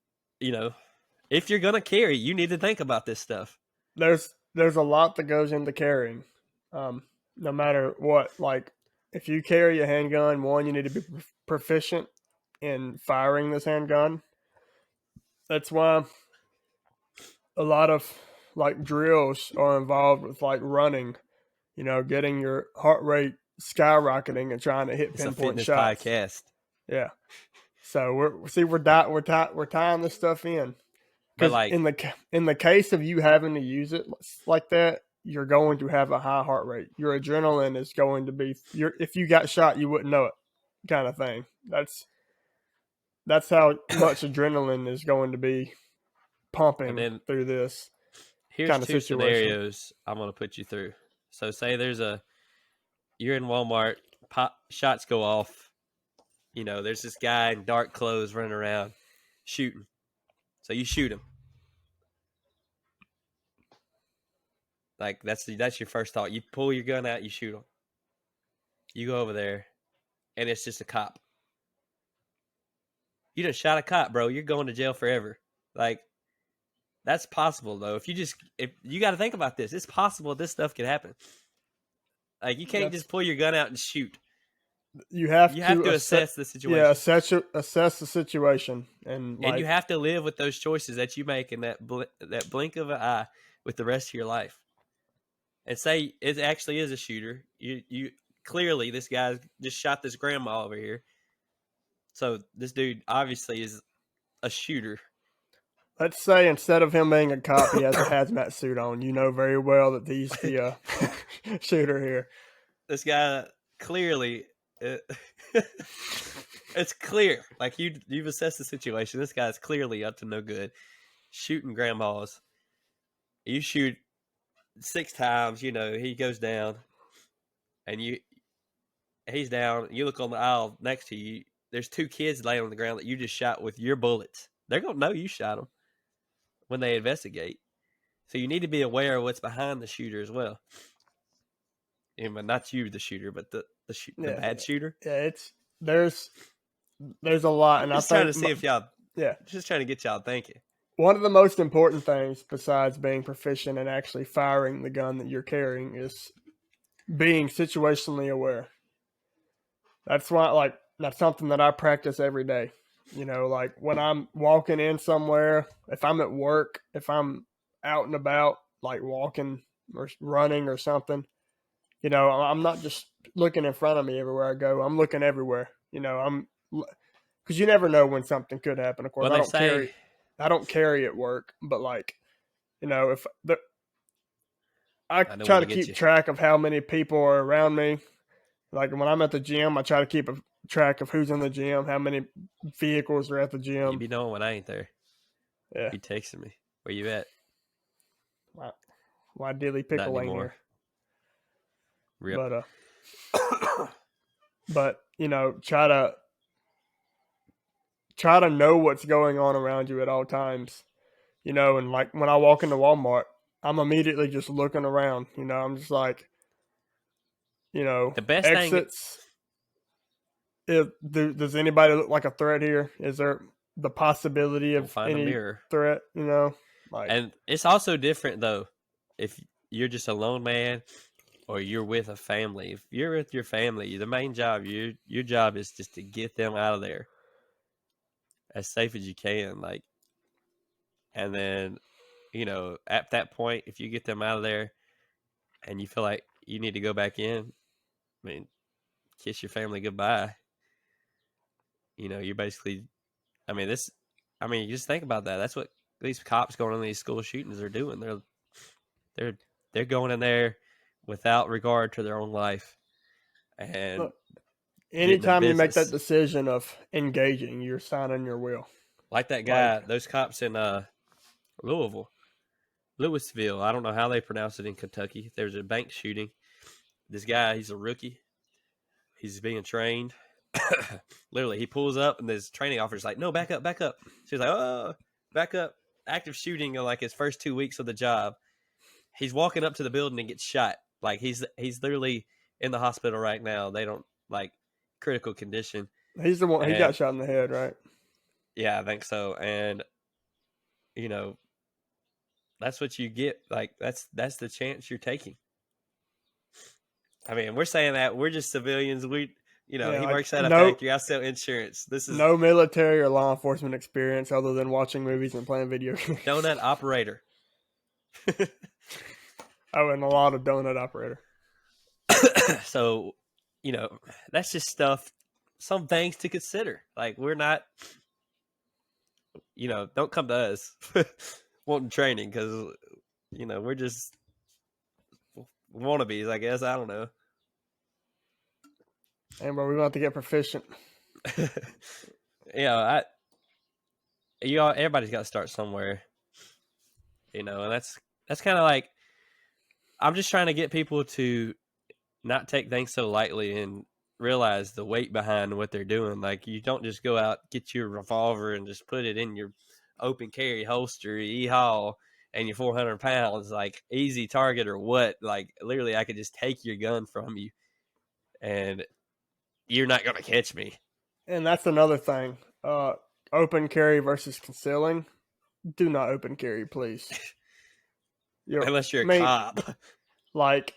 if you're going to carry, you need to think about this stuff. There's a lot that goes into carrying. No matter what, like, if you carry a handgun, one, you need to be proficient in firing this handgun. That's why a lot of, like, drills are involved with, like, running, getting your heart rate skyrocketing and trying to hit pinpoint shots. Podcast. Yeah. So we're tying this stuff in. Because, like, in the case of you having to use it like that, you're going to have a high heart rate. Your adrenaline is going to be, if you got shot, you wouldn't know it, kind of thing. That's how much adrenaline is going to be pumping through this. Here's kind of two scenarios I'm going to put you through. So say you're in Walmart, shots go off. There's this guy in dark clothes running around shooting. So you shoot him. Like, that's your first thought. You pull your gun out, you shoot him. You go over there, and it's just a cop. You done shot a cop, bro. You're going to jail forever. Like, that's possible, though. If you got to think about this, it's possible this stuff can happen. Like, you can't just pull your gun out and shoot. You have to assess the situation. Yeah, assess the situation, and you have to live with those choices that you make in that blink of an eye with the rest of your life. And say it actually is a shooter. You clearly, this guy just shot this grandma over here. So this dude obviously is a shooter. Let's say instead of him being a cop, he has a hazmat suit on. You know very well that he's the shooter here. This guy clearly, it's clear. Like, you've assessed the situation. This guy's clearly up to no good, shooting grandmas. You shoot 6 times, he goes down, and he's down. You look on the aisle next to you. There's 2 kids laying on the ground that you just shot with your bullets. They're gonna know you shot them when they investigate. So you need to be aware of what's behind the shooter as well. But not you, the shooter, but the bad shooter. Yeah, there's a lot, and just trying to see if y'all. Yeah, just trying to get y'all thinking. One of the most important things, besides being proficient and actually firing the gun that you're carrying, is being situationally aware. That's why, like, that's something that I practice every day. Like, when I'm walking in somewhere, if I'm at work, if I'm out and about, like walking or running or something, I'm not just looking in front of me everywhere I go. I'm looking everywhere. Because you never know when something could happen. Of course, I don't carry at work, but, like, I try to keep track of how many people are around me. Like, when I'm at the gym, I try to keep a track of who's in the gym, how many vehicles are at the gym. You be knowing when I ain't there. Yeah. You texting me. Where you at? Why dilly pickle ain't here? Rip. But try to know what's going on around you at all times. And, like, when I walk into Walmart, I'm immediately just looking around. I'm just like, The best thing, exits. Does anybody look like a threat here? Is there the possibility we'll of find a any mirror. threat? Like, And it's also different though if you're just a lone man or you're with a family. If you're with your family, the main job, your job is just to get them out of there as safe as you can. Like, and then, at that point, if you get them out of there and you feel like you need to go back in, I mean, kiss your family goodbye. You're basically, you just think about that. That's what these cops going on these school shootings are doing. They're going in there without regard to their own life and look, getting the anytime you make that business. decision of engaging, you're signing your will. Like that Like, guy, those cops in Louisville. I don't know how they pronounce it in Kentucky. There's a bank shooting. This guy, he's a rookie. He's being trained. Literally, he pulls up and this training officer's like, "No, back up, back up." She's like, "Oh, back up." Active shooting in like his first 2 weeks of the job. He's walking up to the building and gets shot. Like he's literally in the hospital right now. They don't like critical condition. he's the one. He got And shot in the head, right? yeah, I think so. And that's what you get. Like that's the chance you're taking. I mean, we're saying that we're just civilians. Yeah, He like works at a factory. I sell insurance. This is no military or law enforcement experience other than watching movies and playing video games. donut operator. Oh, and a lot of donut operator. So, that's just stuff. Some things to consider. Like we're not, don't come to us wanting training because, we're just wannabes. I guess I don't know. And bro, we want to get proficient. Everybody's got to start somewhere, and that's kind of like I'm just trying to get people to not take things so lightly and realize the weight behind what they're doing. Like you don't just go out, get your revolver and just put it in your open carry holster, e-haul, and you're 400 pounds, like easy target or what. Like literally I could just take your gun from you and you're not going to catch me. And that's another thing. Open carry versus concealing. Do not open carry, please. Unless you're a cop. Like,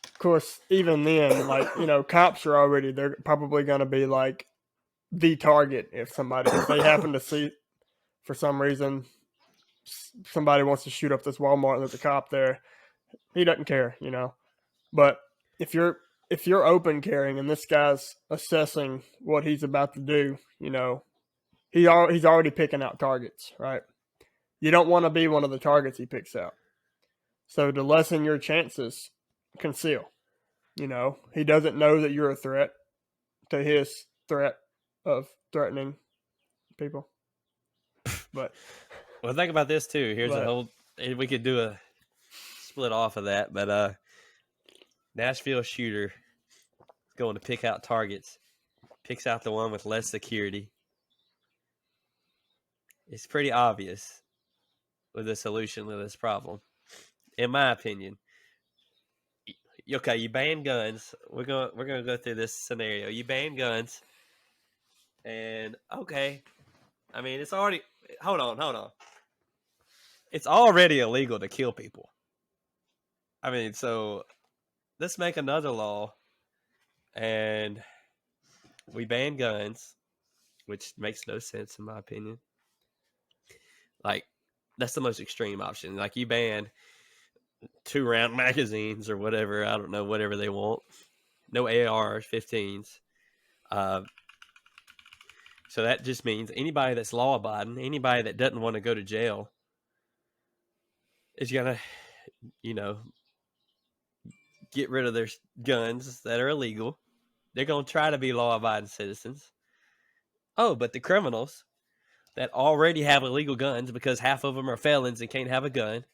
of course, even then, like, cops are already, they're probably going to be like the target if they happen to see, for some reason, somebody wants to shoot up this Walmart and there's a cop there. He doesn't care, But if you're open carrying and this guy's assessing what he's about to do, he's already picking out targets, right? You don't want to be one of the targets he picks out. So to lessen your chances, conceal. He doesn't know that you're a threat to his threat of threatening people. But well, think about this too. We could do a split off of that, but Nashville shooter going to pick out targets, picks out the one with less security. It's pretty obvious with the solution to this problem, in my opinion. Okay, you ban guns. We're gonna go through this scenario. You ban guns, and okay, I mean it's already. Hold on. It's already illegal to kill people. I mean, so let's make another law, and we ban guns, which makes no sense in my opinion. Like that's the most extreme option. Like you ban 2-round magazines or whatever. I don't know, whatever they want. No AR-15s. So that just means anybody that's law-abiding, anybody that doesn't want to go to jail is going to, get rid of their guns that are illegal. They're going to try to be law-abiding citizens. Oh, but the criminals that already have illegal guns because half of them are felons and can't have a gun,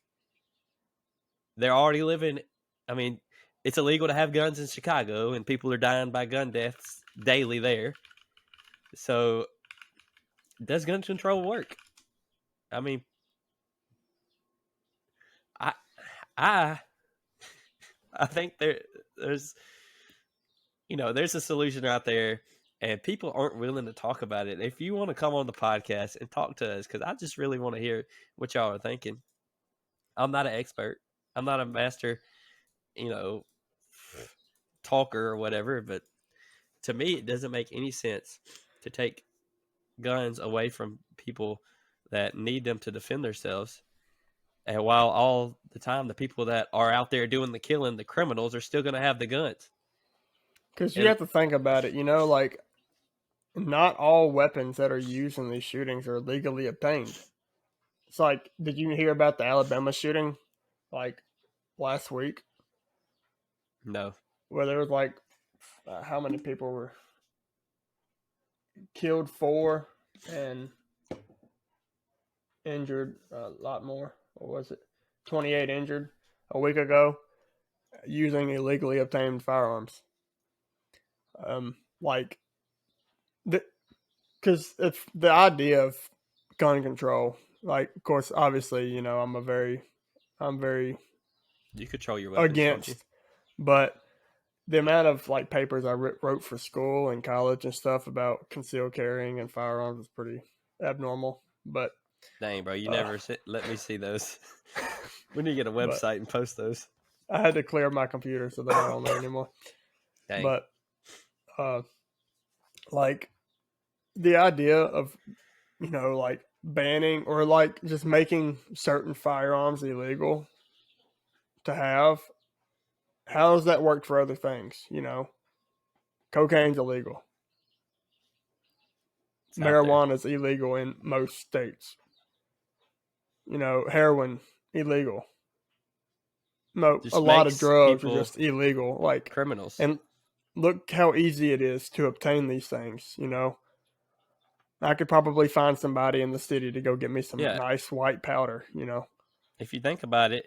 they're already living. I mean, it's illegal to have guns in Chicago, and people are dying by gun deaths daily there. So, does gun control work? I mean, I think there's there's a solution out there, and people aren't willing to talk about it. If you want to come on the podcast and talk to us, because I just really want to hear what y'all are thinking. I'm not an expert. I'm not a master, talker or whatever, but to me, it doesn't make any sense to take guns away from people that need them to defend themselves. And while all the time the people that are out there doing the killing, the criminals, are still going to have the guns. Because you have to think about it, like not all weapons that are used in these shootings are legally obtained. It's like, did you hear about the Alabama shooting, like last week? No. Where there was like, how many people were killed? 4 and injured a lot more. What was it? 28 injured a week ago using illegally obtained firearms. Because it's the idea of gun control. Like, of course, obviously, I'm very you control your weapons, against, but the amount of like papers I wrote for school and college and stuff about concealed carrying and firearms is pretty abnormal. But dang, bro, you never let me see those. We need to get a website and post those. I had to clear my computer, so they're not on there anymore. Dang. But like the idea of like banning or like just making certain firearms illegal to have, how has that worked for other things? Cocaine's illegal. Marijuana is illegal in most states. Heroin illegal. A lot of drugs are just illegal, like criminals. And look how easy it is to obtain these things. I could probably find somebody in the city to go get me some nice white powder. If you think about it,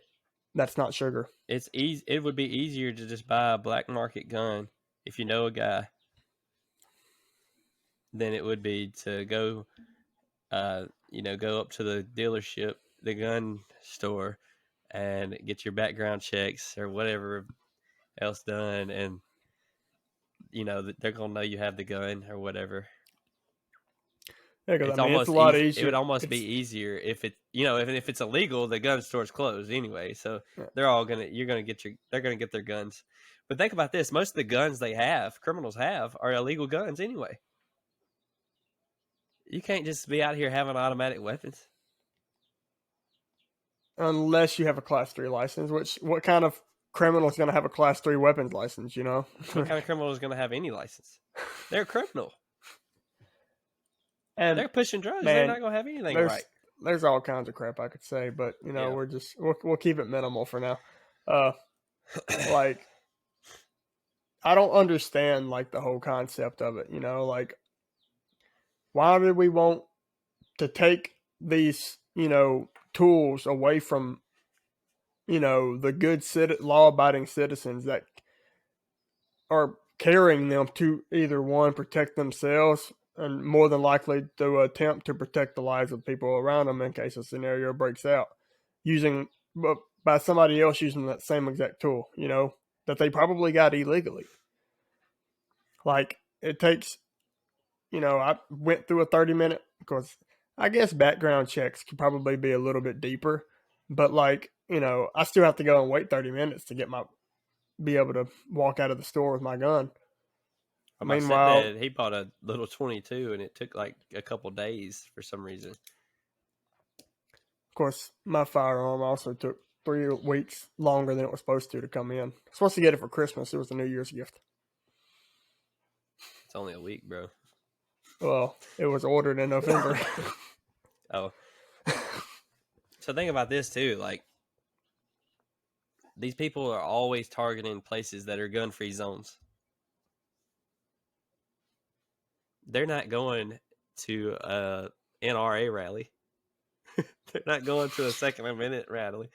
that's not sugar. It's easy. It would be easier to just buy a black market gun if you know a guy than it would be to go, go up to the dealership, the gun store, and get your background checks or whatever else done, and they're gonna know you have the gun or whatever. Yeah, because it's a lot easier. It would almost be easier if it, if it's illegal, the gun store's closed anyway. So they're gonna get their guns. But think about this: most of the guns criminals have, are illegal guns anyway. You can't just be out here having automatic weapons unless you have a Class 3 license. What kind of criminal is going to have a Class 3 weapons license? What kind of criminal is going to have any license? They're a criminal. And they're pushing drugs. They're not going to have anything right. There's all kinds of crap I could say, but we'll keep it minimal for now. Like, I don't understand like the whole concept of it. Like, why do we want to take these tools away from the good law-abiding citizens that are carrying them to either one, protect themselves, and more than likely to attempt to protect the lives of people around them in case a scenario breaks out, by somebody else using that same exact tool, that they probably got illegally. Like, it takes, I went through a 30-minute, because I guess background checks could probably be a little bit deeper, but like, I still have to go and wait 30 minutes to be able to walk out of the store with my gun. Meanwhile, he bought a little 22 and it took like a couple days for some reason. Of course, my firearm also took 3 weeks longer than it was supposed to come in. I was supposed to get it for Christmas. It was a New Year's gift. It's only a week, bro. Well, it was ordered in November. Oh. So think about this too, like, these people are always targeting places that are gun-free zones. They're not going to a NRA rally. They're not going to a Second Amendment rally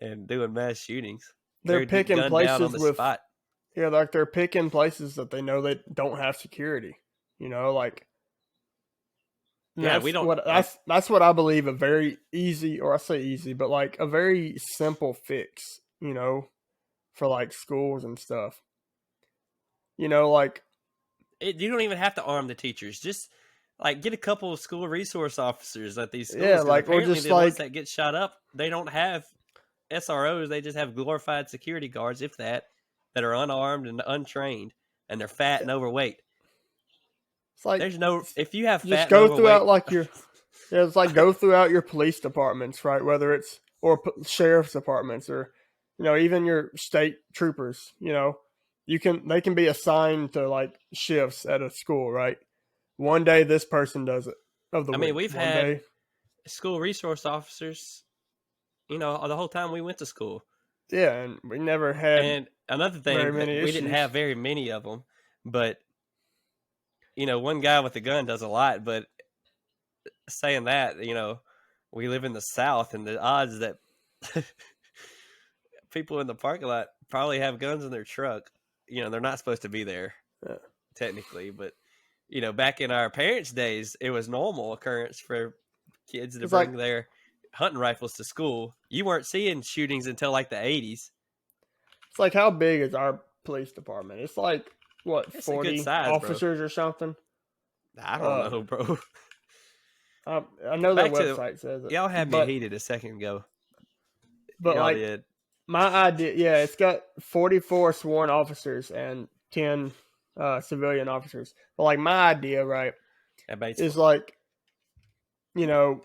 and doing mass shootings. They're picking places with spot. Yeah, like they're picking places that they know they don't have security. Like. Yeah, that's what I believe a very easy, or I say easy, but like a very simple fix you know, for like schools and stuff. You know, like you don't even have to arm the teachers. Just like get a couple of school resource officers at these schools. yeah, like or apparently just the like ones that get shot up, they don't have SROs. They just have glorified security guards, if that are unarmed and untrained, and they're fat and overweight. it's like There's no if you have fat just and go overweight, throughout like your it's like go throughout your police departments, right? Whether it's or sheriff's departments or you know even your state troopers, you know, they can be assigned to like shifts at a school, right? One day this person does it of the I week. mean, we've One had day, school resource officers, you know, the whole time we went to school. yeah, and we never had. And another thing, very many we didn't have very many of them, but you know, one guy with a gun does a lot. But saying that, you know, we live in the South, and the odds that people in the parking lot probably have guns in their truck, you know, they're not supposed to be there, technically. But you know, back in our parents' days, it was normal occurrence for kids to bring their hunting rifles to school. You weren't seeing shootings until like the 80s. It's like, how big is our police department? It's like, what, it's 40 size, officers bro. or something? I don't know, bro. I know their website says it. Y'all had me heated a second ago. But y'all like, did. My idea, yeah, it's got 44 sworn officers and 10 civilian officers. But like my idea, right, is like, you know,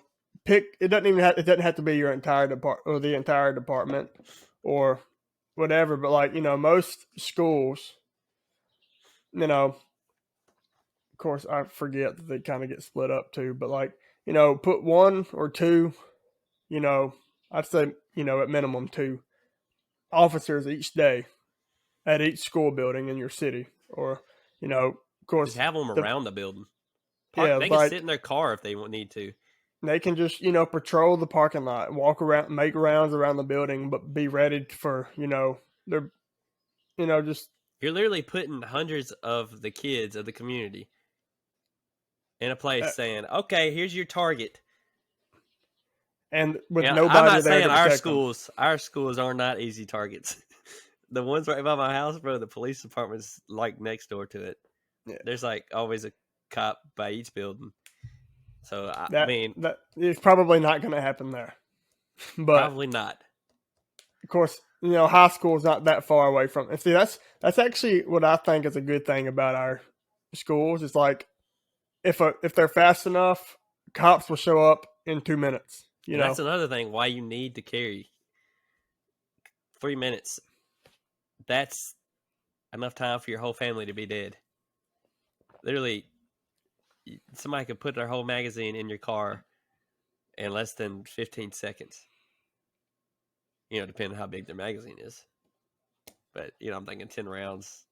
it doesn't have to be your entire department or the entire department or whatever. But like, you know, most schools, you know, of course I forget that they kind of get split up too. But like, you know, put one or two, you know, I'd say, you know, at minimum 2 officers each day at each school building in your city, or you know, of course, just have them around the building. They can sit in their car if they need to. They can just, you know, patrol the parking lot, walk around, make rounds around the building, but be ready for, you know, they're, you know, just you're literally putting hundreds of the kids of the community in a place, saying, "Okay, here's your target." And with nobody I'm not there saying to our schools are not easy targets. The ones right by my house, bro, the police department's like next door to it. Yeah. There's like always a cop by each building. So I mean, that it's probably not going to happen there. But probably not. Of course, you know, high school is not that far away from. And see, that's actually what I think is a good thing about our schools. It's like if they're fast enough, cops will show up in 2 minutes. You know, that's another thing why you need to carry 3 minutes. That's enough time for your whole family to be dead. Literally, somebody could put their whole magazine in your car in less than 15 seconds. You know, depending on how big their magazine is. But, you know, I'm thinking 10 rounds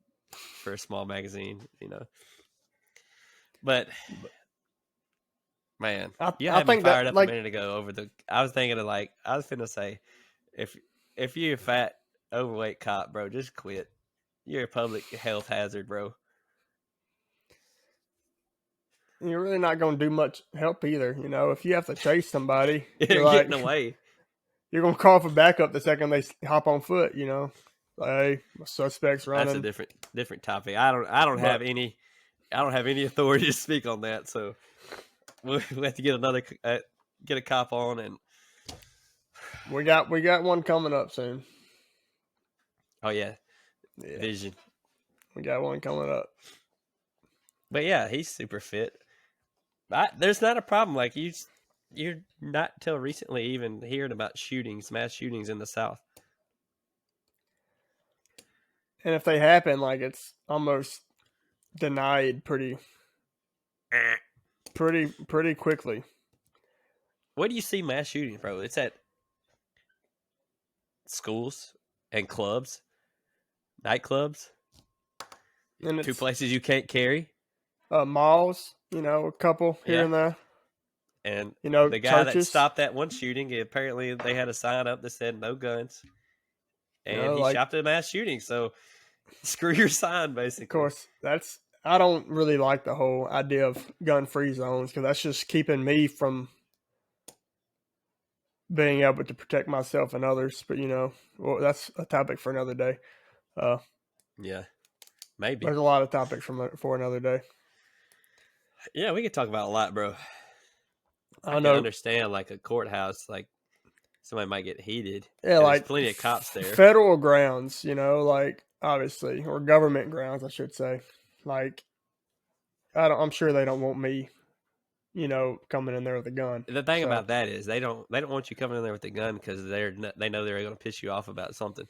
for a small magazine, you know. But man, you had me fired up a minute ago I was thinking of I was finna say, if you're a fat, overweight cop, bro, just quit. You're a public health hazard, bro. You're really not going to do much help either. You know, if you have to chase somebody, you're getting away. You're going to call for backup the second they hop on foot, you know. Hey, suspect's running. That's a different topic. I don't have any authority to speak on that, so we'll have to get a cop on, and we got one coming up soon. Oh yeah. Vision. We got one coming up. But yeah, he's super fit. There's not a problem. Like you're not till recently even hearing about mass shootings in the South. And if they happen, like it's almost denied pretty quickly. Where do you see mass shootings, bro? It's at schools and clubs, nightclubs, and 2 places you can't carry. Malls, you know, a couple here and there. And you know, the guy churches. that stopped that one shooting, apparently they had a sign up that said no guns. And he stopped a mass shooting, so screw your sign, basically. Of course, I don't really like the whole idea of gun-free zones because that's just keeping me from being able to protect myself and others. But well, that's a topic for another day. Yeah, maybe there's a lot of topics for another day. Yeah, we could talk about a lot, bro. I can know. understand like a courthouse, like somebody might get heated. Yeah, like there's plenty of cops there. Federal grounds, like obviously, or government grounds, I should say. Like, I'm sure they don't want me, coming in there with a gun. The thing about that is they don't want you coming in there with a gun because they know they're going to piss you off about something.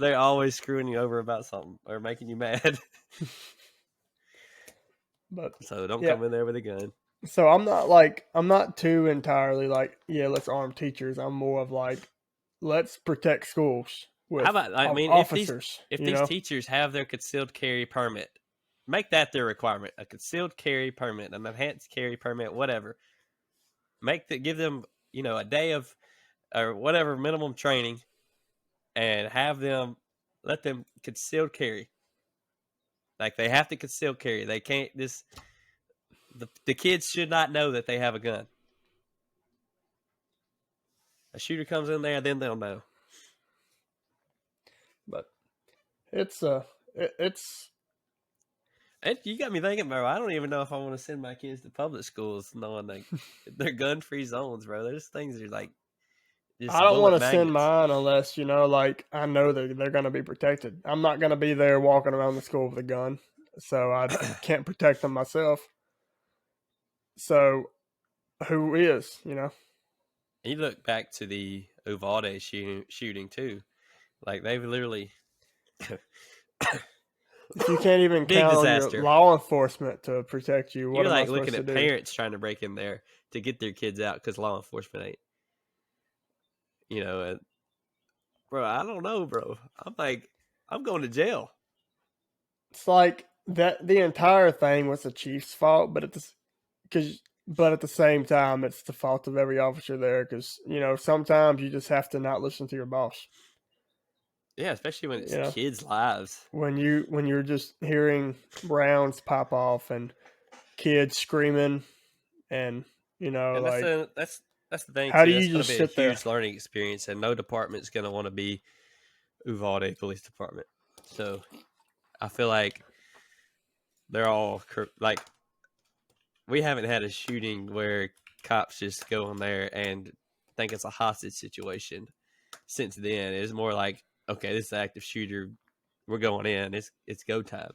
They're always screwing you over about something or making you mad. So don't come in there with a gun. So I'm not too entirely like, yeah, let's arm teachers. I'm more of like, let's protect schools with officers. If these teachers have their concealed carry permit, make that their requirement. A concealed carry permit, an enhanced carry permit, whatever. Give them, a day of or whatever minimum training, and let them concealed carry. Like they have to conceal carry. They can't the kids should not know that they have a gun. A shooter comes in there, then they'll know. But you got me thinking, bro. I don't even know if I want to send my kids to public schools knowing they're gun-free zones, bro. There's things that are like I don't want to send mine unless, like I know that they're going to be protected. I'm not going to be there walking around the school with a gun, so I can't protect them myself. So who is, You look back to the Uvalde shooting too. Like they've literally if you can't even count on your law enforcement to protect you, what you're am like I looking at do? parents trying to break in there to get their kids out because law enforcement ain't. Bro, I don't know, bro. I'm like, I'm going to jail. It's like that. The entire thing was the chief's fault, but at the same time, it's the fault of every officer there because sometimes you just have to not listen to your boss. Yeah, especially when it's kids' lives. When you're just hearing rounds pop off and kids screaming, and that's the thing. How too. do you that's just be a sit there? Huge learning experience, and no department's going to want to be Uvalde Police Department. So I feel like they're all like we haven't had a shooting where cops just go in there and think it's a hostage situation. Since then, it's more like, okay, this is an active shooter. We're going in. It's go time.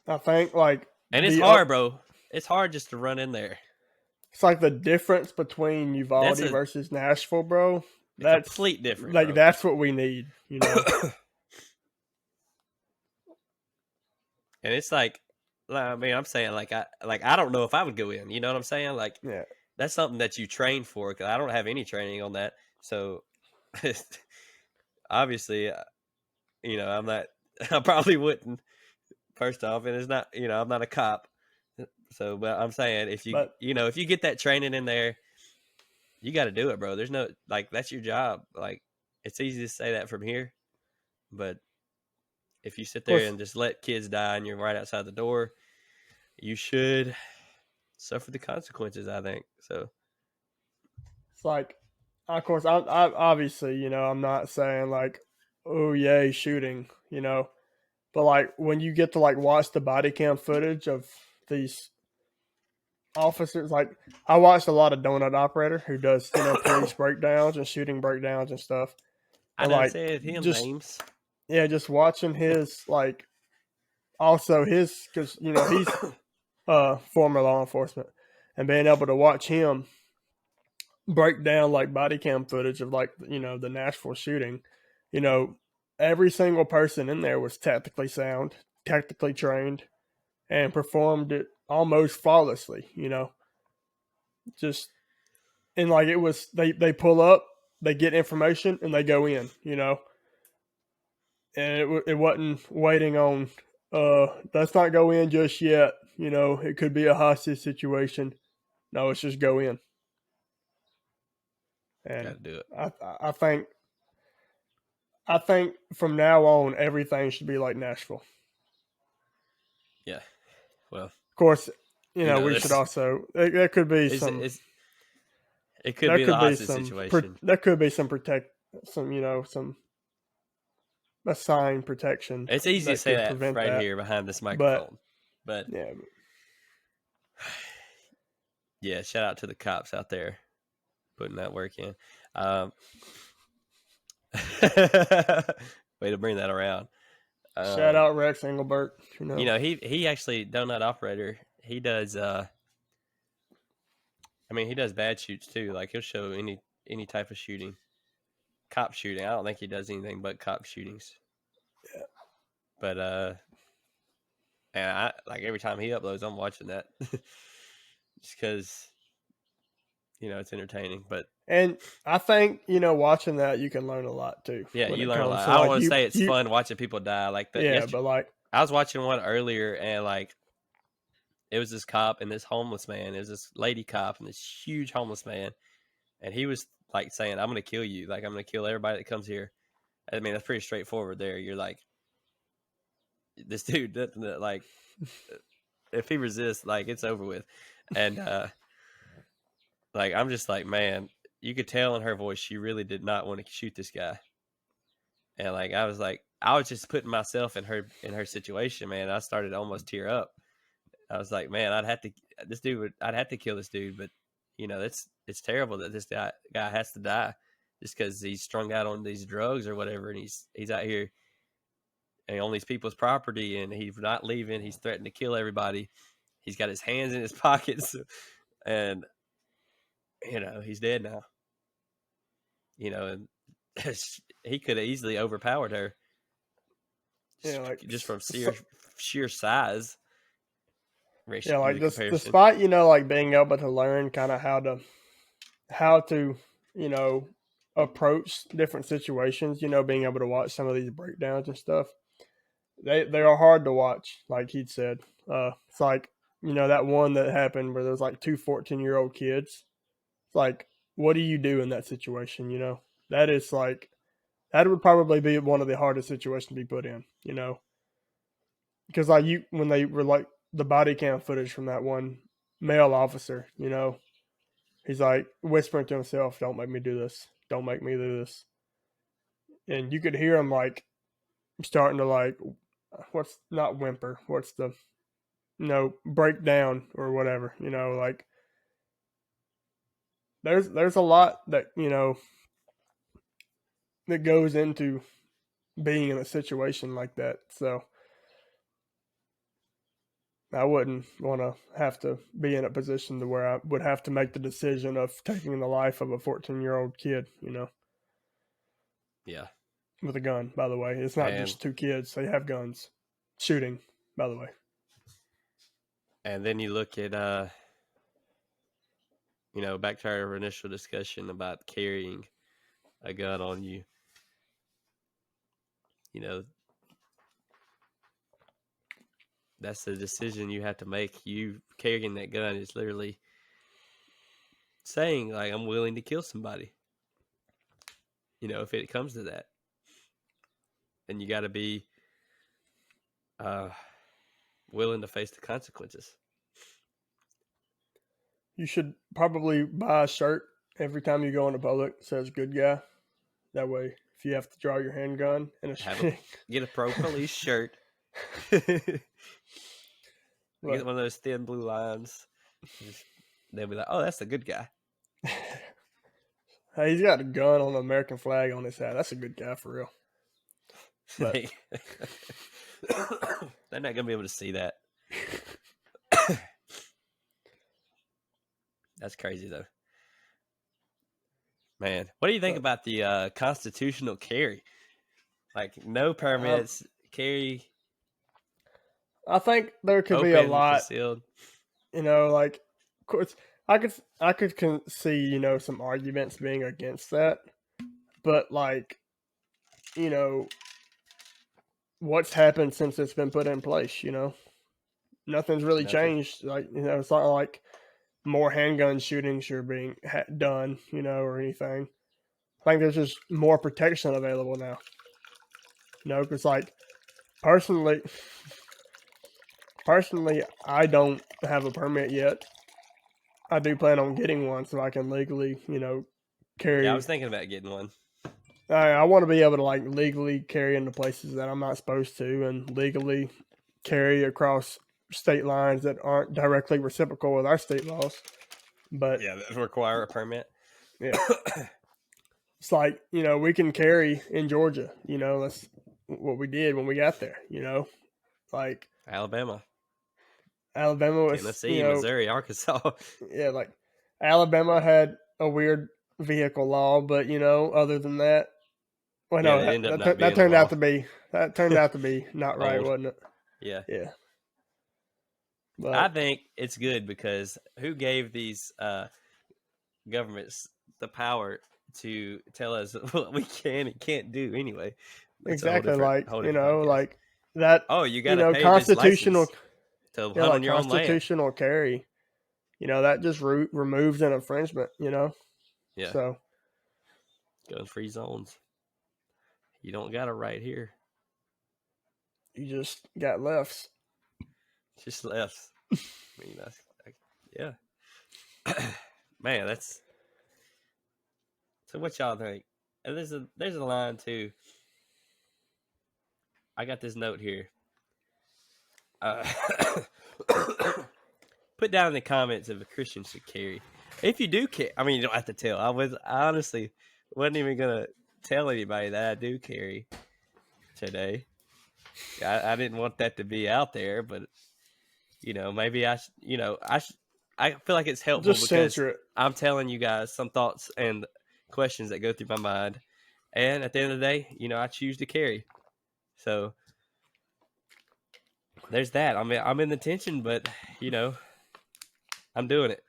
I think and it's hard, bro. It's hard just to run in there. It's like the difference between Uvalde versus Nashville, bro. That's complete different. Like bro. That's what we need, And it's like, I mean, I'm saying I don't know if I would go in. You know what I'm saying? Like, yeah, that's something that you train for. Because I don't have any training on that. So, obviously, I'm not. I probably wouldn't. First off, and it's not. I'm not a cop. So, but I'm saying if you get that training in there, you got to do it, bro. There's no that's your job. Like, it's easy to say that from here, but if you sit there and just let kids die and you're right outside the door, you should suffer the consequences, I think. So it's like, of course, I obviously, I'm not saying like, oh yay, shooting, but like when you get to watch the body cam footage of these officers, like I watched a lot of Donut Operator who does police breakdowns and shooting breakdowns and stuff. I know said him names. Yeah, just watching his also his because he's former law enforcement, and being able to watch him break down body cam footage of the Nashville shooting, every single person in there was tactically sound, tactically trained, and performed it almost flawlessly. Just and it was they pull up, they get information, and they go in. And it wasn't waiting on, let's not go in just yet. It could be a hostage situation. No, let's just go in. And gotta do it. I think from now on, everything should be like Nashville. Yeah. Well, of course, we should also there could be some. It could be the hostage situation. There could be some some assigned protection. It's easy to say that right here behind this microphone, but yeah. Yeah, shout out to the cops out there putting that work in. Way to bring that around. Shout out Rex Engelbert. He actually donut operator. He does. He does bad shoots too. Like he'll show any type of shooting, cop shooting. I don't think he does anything but cop shootings. Yeah. But and I like every time he uploads, I'm watching that. Just because, it's entertaining. And I think, watching that, you can learn a lot too. Yeah, you learn a lot. I don't want to say it's fun watching people die like that. Yeah, but like I was watching one earlier, and like it was this cop and this homeless man. It was this lady cop and this huge homeless man, and he was like saying, "I'm going to kill you. Like I'm going to kill everybody that comes here." I mean, that's pretty straightforward. There, you're like, this dude, like, if he resists, like it's over with. And like I'm just like, man, you could tell in her voice she really did not want to shoot this guy. And like I was just putting myself in her situation, man. I started to almost tear up. I was like, man, I'd have to kill this dude, but it's terrible that this guy has to die just because he's strung out on these drugs or whatever, and he's out here and on these people's property, and he's not leaving. He's threatened to kill everybody. He's got his hands in his pockets, and he's dead now. And he could have easily overpowered her. Just from sheer size. Yeah, like despite like being able to learn kind of how to approach different situations. Being able to watch some of these breakdowns and stuff. They are hard to watch, like he'd said. It's like that one that happened where there's like two 14-year-old kids. It's like, what do you do in that situation? That is like, that would probably be one of the hardest situations to be put in, because like when they were like the body cam footage from that one male officer, he's like whispering to himself, "Don't make me do this. Don't make me do this." And you could hear him like starting to like, what's not whimper? What's the break down or whatever, like there's a lot that, that goes into being in a situation like that. So I wouldn't want to have to be in a position to where I would have to make the decision of taking the life of a 14-year-old kid, Yeah. With a gun, by the way. It's not just two kids. They have guns. Shooting, by the way. And then you look at, back to our initial discussion about carrying a gun on you. That's the decision you have to make. You carrying that gun is literally saying, like, I'm willing to kill somebody. If it comes to that. And you got to be willing to face the consequences. You should probably buy a shirt every time you go into public that says "good guy." That way, if you have to draw your handgun and get a pro police shirt. Get one of those thin blue lines. They'll be like, "Oh, that's a good guy." Hey, he's got a gun on the American flag on his hat. That's a good guy for real. But they're not gonna be able to see that. That's crazy though, man. What do you think about the constitutional carry? Like no permits, carry. I think there could be a lot. Concealed. Like of course, I could see some arguments being against that, but like what's happened since it's been put in place? Nothing's really changed. Like it's not like more handgun shootings are being done, or anything. I think there's just more protection available now. Because like personally, personally, I don't have a permit yet. I do plan on getting one so I can legally, carry. Yeah, I was thinking about getting one. I want to be able to legally carry into places that I'm not supposed to, and legally carry across state lines that aren't directly reciprocal with our state laws. But yeah, that require a permit. Yeah, it's like we can carry in Georgia. That's what we did when we got there. Like Alabama was Tennessee, Missouri, Arkansas. Yeah, like Alabama had a weird vehicle law, but other than that, well, no, that turned out to be not right, wasn't it? Yeah. But I think it's good because who gave these governments the power to tell us what we can and can't do anyway? That's exactly, like that. Oh, you got to pay constitutional to hunt on your own land. Constitutional carry. That just removes an infringement. Yeah. So gun-free zones. You don't got it right here. You just got lefts. Just lefts. I mean, yeah. Man, that's. So what y'all think? And there's a line too. I got this note here. Put down in the comments if a Christian should carry. If you do care, I mean, you don't have to tell. I honestly wasn't even gonna tell anybody that I do carry today. I didn't want that to be out there, but maybe I feel like it's helpful just because censor it. I'm telling you guys some thoughts and questions that go through my mind, and at the end of the day, I choose to carry. So there's that. I mean, I'm in the tension, but I'm doing it.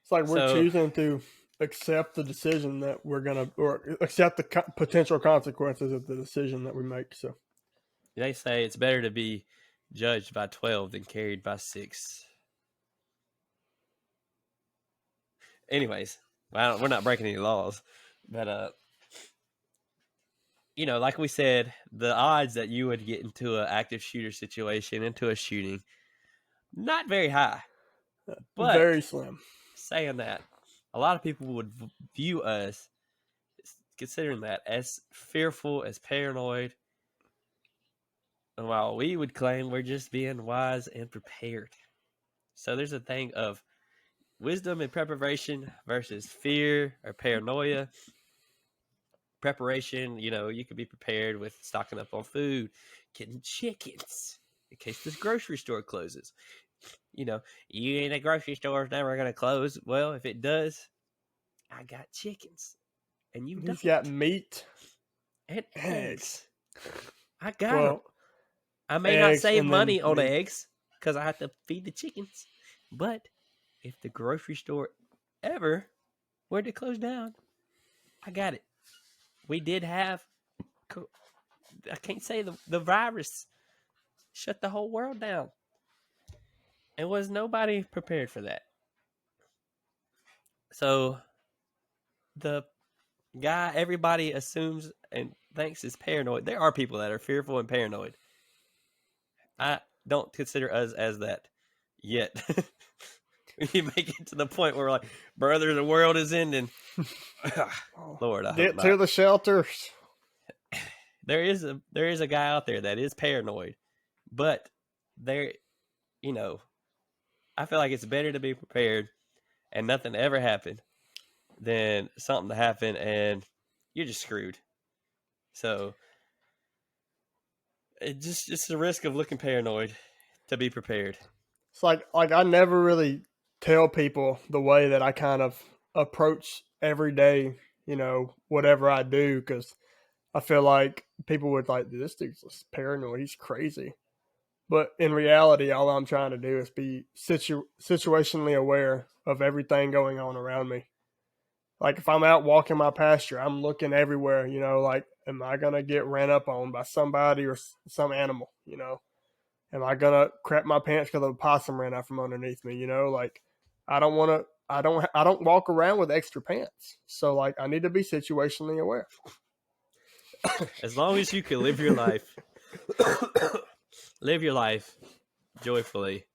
It's like we're choosing to accept the decision that we're gonna, or accept the potential consequences of the decision that we make. So they say it's better to be judged by 12 than carried by 6. Anyways, well, we're not breaking any laws, but like we said, the odds that you would get into an active shooter situation, into a shooting, not very high, but very slim. Saying that, a lot of people would view us, considering that, as fearful, as paranoid, and while we would claim we're just being wise and prepared. So there's a thing of wisdom and preparation versus fear or paranoia. Preparation, you could be prepared with stocking up on food, getting chickens in case this grocery store closes. You ain't a grocery store is never going to close. Well, if it does, I got chickens. And He's got meat and eggs. I got them. I may not save money on eggs because I have to feed the chickens. But if the grocery store ever were to close down, I got it. We did have, I can't say the virus shut the whole world down. And was nobody prepared for that. So the guy everybody assumes and thinks is paranoid. There are people that are fearful and paranoid. I don't consider us as that yet. We make it to the point where we're like, brother, the world is ending. Lord, I get to the shelters. There is a guy out there that is paranoid, but there, I feel like it's better to be prepared and nothing to ever happen than something to happen and you're just screwed. So it's just the risk of looking paranoid to be prepared. It's like I never really tell people the way that I kind of approach every day, whatever I do, because I feel like people would like, this dude's just paranoid, he's crazy. But in reality, all I'm trying to do is be situationally aware of everything going on around me. Like if I'm out walking my pasture, I'm looking everywhere, am I going to get ran up on by somebody or some animal, Am I going to crap my pants because a possum ran out from underneath me, I don't walk around with extra pants. So I need to be situationally aware. As long as you can live your life joyfully.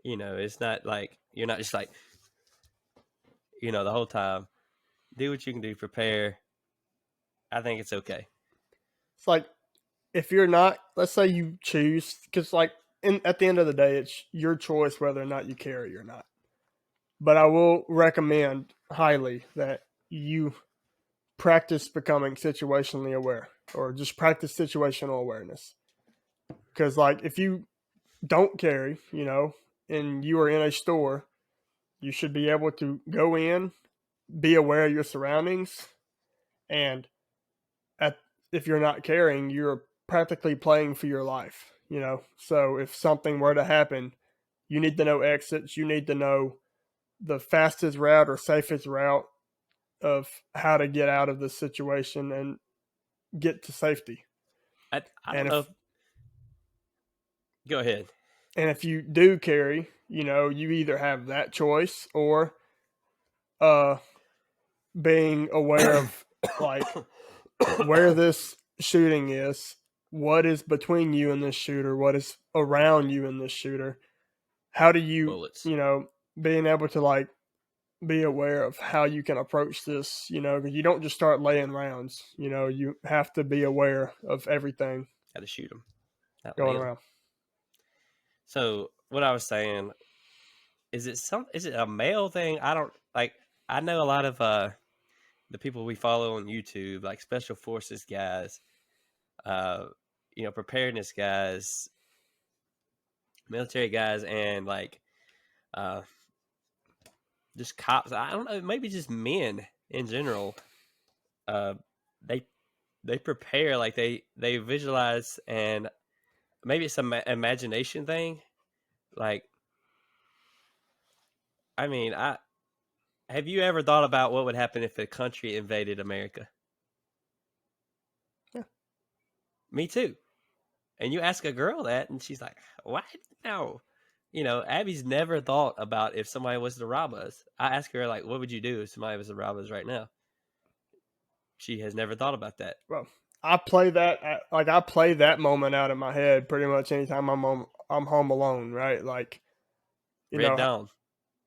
You know, it's not like you're not just like, you know, the whole time. Do what you can do, prepare. I think it's okay. It's like if you're not, let's say you choose, because like at the end of the day, it's your choice whether or not you carry or not. But I will recommend highly that you practice becoming situationally aware, or just practice situational awareness. Because like if you don't carry, you know, and you are in a store, you should be able to go in, be aware of your surroundings, and if you're not carrying, you're practically playing for your life, you know. So if something were to happen, you need to know exits, you need to know the fastest route or safest route of how to get out of this situation and get to safety. I don't know. Go ahead. And if you do carry, you know, you either have that choice or being aware of like where this shooting is, what is between you and this shooter, what is around you and this shooter. How do you, Bullets. you know, being able to like be aware of how you can approach this, you know, because you don't just start laying rounds, you know, you have to be aware of everything. Got to shoot them. Going around. So what I was saying, is it a male thing? I don't like. I know a lot of the people we follow on YouTube, like special forces guys, you know, preparedness guys, military guys, and like just cops. I don't know, maybe just men in general. They prepare, like they visualize, and maybe it's an imagination thing. Like, I mean, have you ever thought about what would happen if a country invaded America? Yeah. Me too. And you ask a girl that, and she's like, "What? No." You know, Abby's never thought about if somebody was to rob us. I ask her, like, what would you do if somebody was to rob us right now? She has never thought about that. Well, I play that moment out in my head pretty much anytime I'm home alone, right? Like, you Red know, Dawn.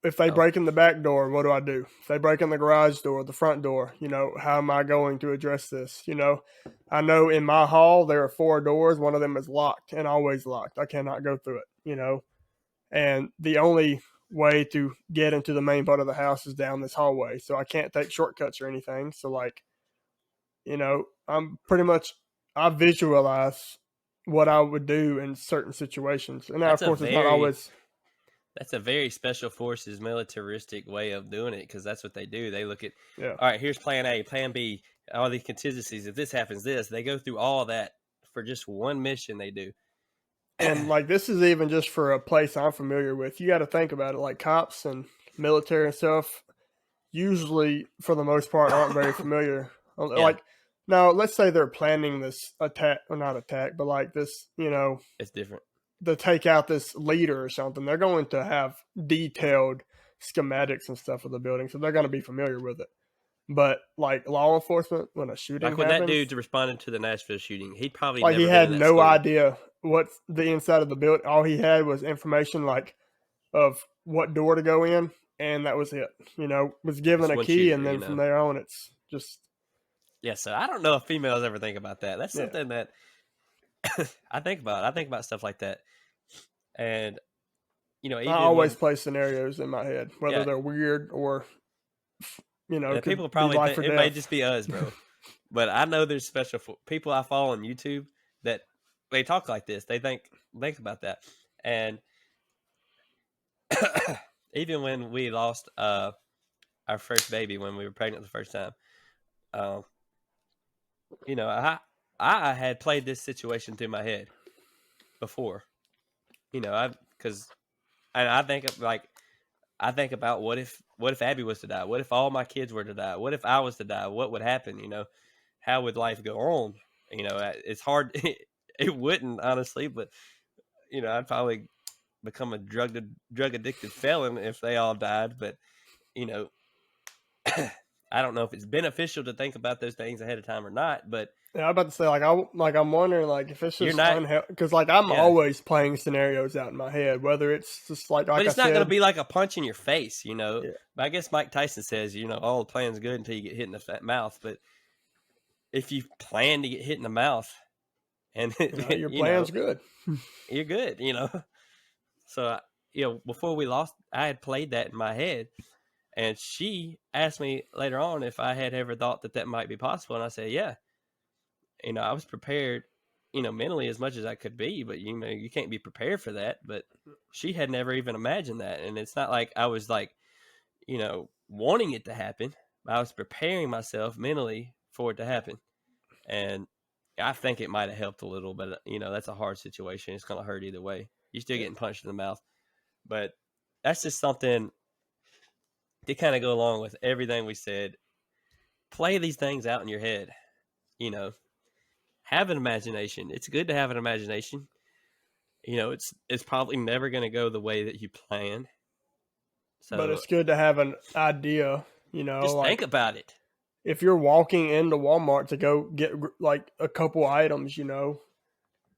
if they break in the back door, what do I do? If they break in the garage door, the front door, you know, how am I going to address this? You know, I know in my hall there are 4 doors. One of them is locked and always locked. I cannot go through it, you know. And the only way to get into the main part of the house is down this hallway. So I can't take shortcuts or anything. So like, you know, I visualize what I would do in certain situations. And now, of course, it's not always. That's a very special forces militaristic way of doing it, because that's what they do. They look at, Yeah. All right, here's plan A, plan B, all these contingencies. If this happens, they go through all that for just one mission they do. And like, this is even just for a place I'm familiar with. You got to think about it. Like cops and military and stuff, usually for the most part, aren't very familiar. Yeah. Like, now let's say they're planning this attack, or not attack, but like this, you know, it's different. To take out this leader or something, they're going to have detailed schematics and stuff of the building, so they're going to be familiar with it. But like law enforcement, when a shooting like when happens, that dude responded to the Nashville shooting, he probably like never he had been in no school. idea what the inside of the building. All he had was information like of what door to go in, and that was it. You know, was given a key, shooter, and then from there on, it's just. Yeah, so I don't know if females ever think about that. That's something that I think about. I think about stuff like that. And, you know, even I always play scenarios in my head, whether they're weird or, you know, people probably think it may just be us, bro. But I know there's special people I follow on YouTube that they talk like this. They think about that. And even when we lost our first baby, when we were pregnant the first time, you know, I had played this situation through my head before, you know, I think about what if Abby was to die? What if all my kids were to die? What if I was to die? What would happen? You know, how would life go on? You know, it's hard. It wouldn't, honestly, but, you know, I'd probably become a drug addicted felon if they all died. But, you know, I don't know if it's beneficial to think about those things ahead of time or not, but Yeah, I'm about to say I'm wondering if it's You're just not, because I'm yeah. always playing scenarios out in my head, whether it's just like But I it's not going to said, be like a punch in your face, you know. yeah, But I guess Mike Tyson says, all the plan's good until you get hit in the mouth. But if you plan to get hit in the mouth, and your plan's good. you're good, So before we lost, I had played that in my head, and she asked me later on if I had ever thought that might be possible, and I said, yeah. I was prepared, mentally as much as I could be, but you can't be prepared for that. But she had never even imagined that, and it's not like I was like, wanting it to happen. I was preparing myself mentally for it to happen, and I think it might have helped a little, but that's a hard situation. It's gonna hurt either way. You're still getting punched in the mouth, but that's just something to kind of go along with everything we said. Play these things out in your head. Have an imagination. It's good to have an imagination. It's probably never going to go the way that you plan. But So it's good to have an idea, just think about it. If you're walking into Walmart to go get a couple items,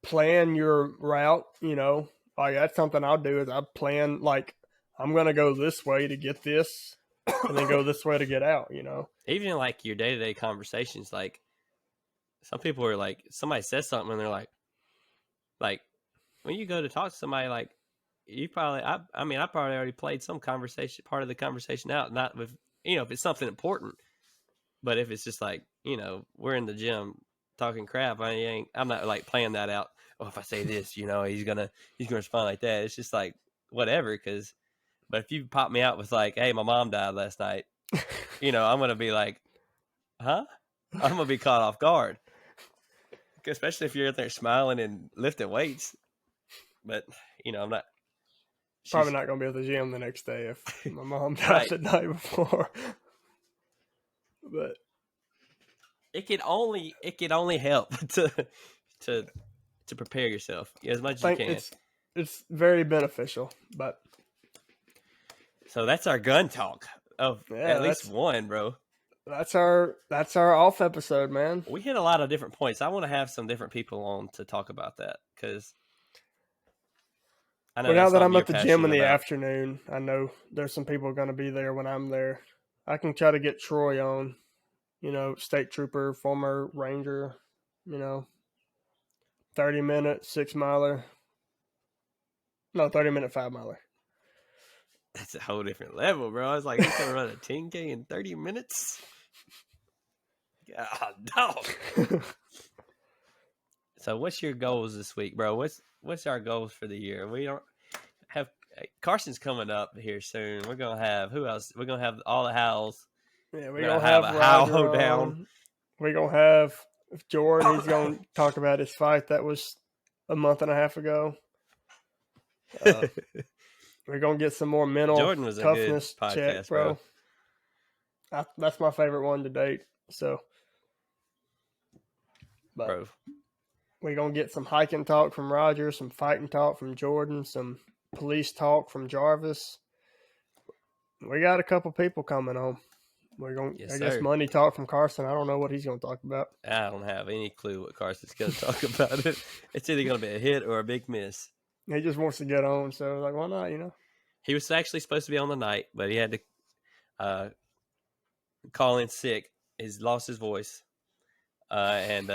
plan your route, that's something I'll do is I plan I'm going to go this way to get this and then go this way to get out, Even like your day-to-day conversations, like some people are like, somebody says something and they're like when you go to talk to somebody, like you probably, I probably already played some conversation, part of the conversation out, not with, if it's something important, but if it's just like, we're in the gym talking crap, I'm not like playing that out. Oh, if I say this, he's gonna respond like that. It's just like whatever. But if you pop me out with like, hey, my mom died last night, I'm gonna be like, huh? I'm gonna be caught off guard, especially if you're in there smiling and lifting weights. But I'm not. Probably not gonna be at the gym the next day if my mom died right. the night before. But it could only help to prepare yourself as much as you can. It's very beneficial. But so that's our gun talk of at least one, bro. That's our off episode, man. We hit a lot of different points. I want to have some different people on to talk about that because I know now that I'm at the gym in the afternoon, I know there's some people going to be there when I'm there. I can try to get Troy on, state trooper, former Ranger, 30-minute 6-miler. No, 30-minute 5-miler. That's a whole different level, bro. I was like, he's going to run a 10K in 30 minutes? God, dog. So what's your goals this week, bro? What's our goals for the year? We don't have Carson's coming up here soon. We're gonna have who else? We're gonna have all the Howls. Yeah, we're gonna have a Howl down. We're gonna have Jordan. He's gonna talk about his fight that was a month and a half ago. We're gonna get some more mental Jordan was toughness a good podcast, check, bro. That's my favorite one to date. So, but bro. We're going to get some hiking talk from Roger, some fighting talk from Jordan, some police talk from Jarvis. We got a couple people coming on. We're going to, I guess, money talk from Carson. I don't know what he's going to talk about. I don't have any clue what Carson's going to talk about. It's either going to be a hit or a big miss. He just wants to get on, so why not, He was actually supposed to be on the night, but he had to call in sick. He's lost his voice. And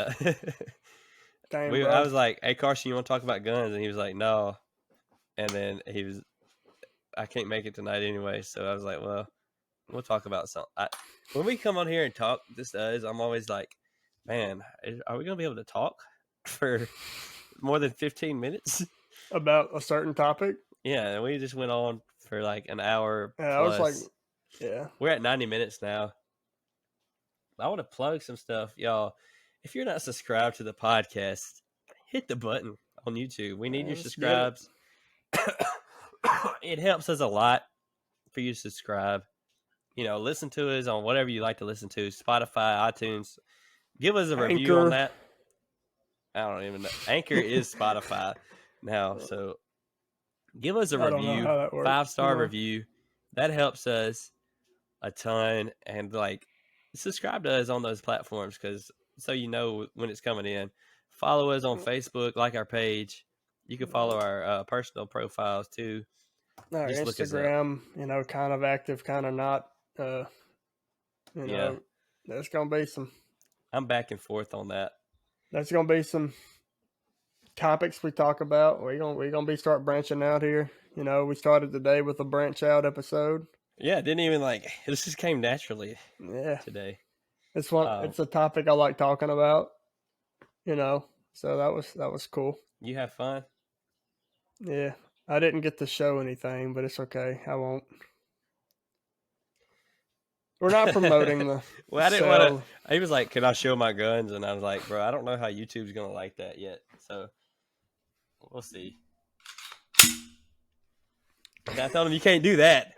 I was like, hey, Carson, you want to talk about guns? And he was like, no. And then I can't make it tonight anyway. So I was like, well, we'll talk about something. When we come on here and talk, I'm always like, man, are we going to be able to talk for more than 15 minutes? About a certain topic? Yeah, and we just went on for like an hour plus. I was like, yeah. We're at 90 minutes now. I want to plug some stuff, y'all. If you're not subscribed to the podcast, hit the button on YouTube. We need your subscribes. It helps us a lot for you to subscribe. Listen to us on whatever you like to listen to. Spotify, iTunes. Give us a review on that. I don't even know. Anchor is Spotify now. So give us a review. 5-star review. That helps us a ton. And subscribe to us on those platforms because so you know when it's coming in. Follow us on Facebook, like our page. You can follow our personal profiles too. Our Just look us up. Instagram, kind of active, kind of not. There's gonna be some. I'm back and forth on that. There's gonna be some topics we talk about. We're gonna be start branching out here. We started today with a branch out episode. Yeah, it didn't even this just came naturally. Yeah, today. It's a topic I like talking about. So that was cool. You have fun? Yeah, I didn't get to show anything, but it's okay. I won't. We're not promoting the. Well, I didn't want to. He was like, "Can I show my guns?" And I was like, "Bro, I don't know how YouTube's gonna like that yet." So we'll see. I told him you can't do that.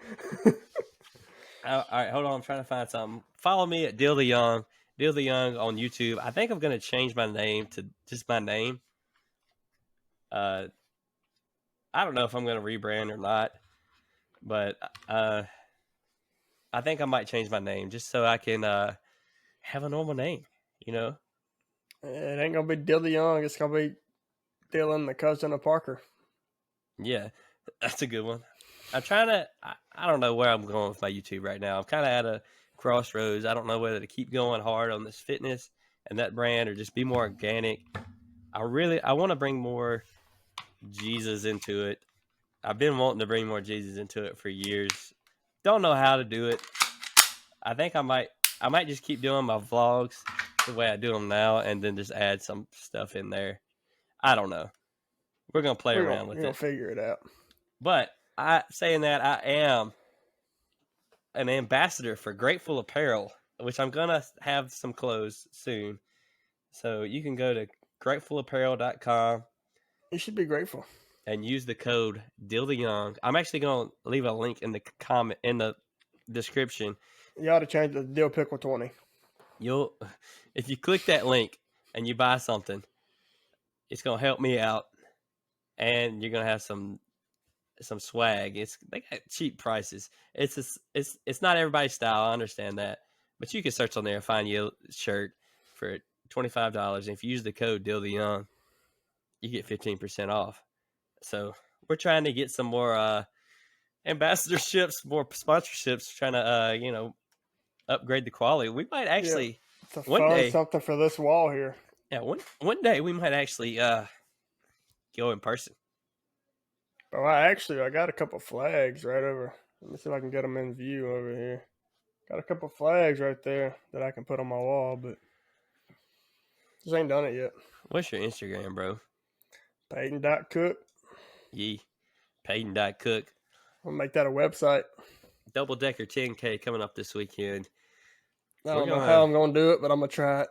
All right, hold on. I'm trying to find something. Follow me at Deal the Young on YouTube. I think I'm gonna change my name to just my name. I don't know if I'm gonna rebrand or not, but I think I might change my name just so I can have a normal name. It ain't gonna be Deal the Young. It's gonna be Dylan, the cousin of Parker. Yeah, that's a good one. I'm trying to. I don't know where I'm going with my YouTube right now. I'm kind of at a crossroads. I don't know whether to keep going hard on this fitness and that brand or just be more organic. I want to bring more Jesus into it. I've been wanting to bring more Jesus into it for years. Don't know how to do it. I think I might just keep doing my vlogs the way I do them now and then just add some stuff in there. I don't know. We're going to play around with it. We'll figure it out. But saying that, I am an ambassador for Grateful Apparel, which I'm going to have some clothes soon. So you can go to gratefulapparel.com. You should be grateful. And use the code DealTheYoung. I'm actually going to leave a link in the description. You ought to change the Deal Pickle 20. If you click that link and you buy something, it's going to help me out, and you're going to have some swag. They got cheap prices. It's not everybody's style. I understand that, but you can search on there and find you a shirt for $25. And if you use the code DealTheYoung, you get 15% off. So we're trying to get some more ambassadorships, more sponsorships, trying to upgrade the quality. We might actually something for this wall here. Yeah, one day we might actually go in person. Oh, I got a couple flags right over. Let me see if I can get them in view over here. Got a couple flags right there that I can put on my wall, but just ain't done it yet. What's your Instagram, bro? Payton.cook. Yee. Payton.cook. I'll make that a website. Double Decker 10K coming up this weekend. I don't know how I'm going to do it, but I'm going to try it.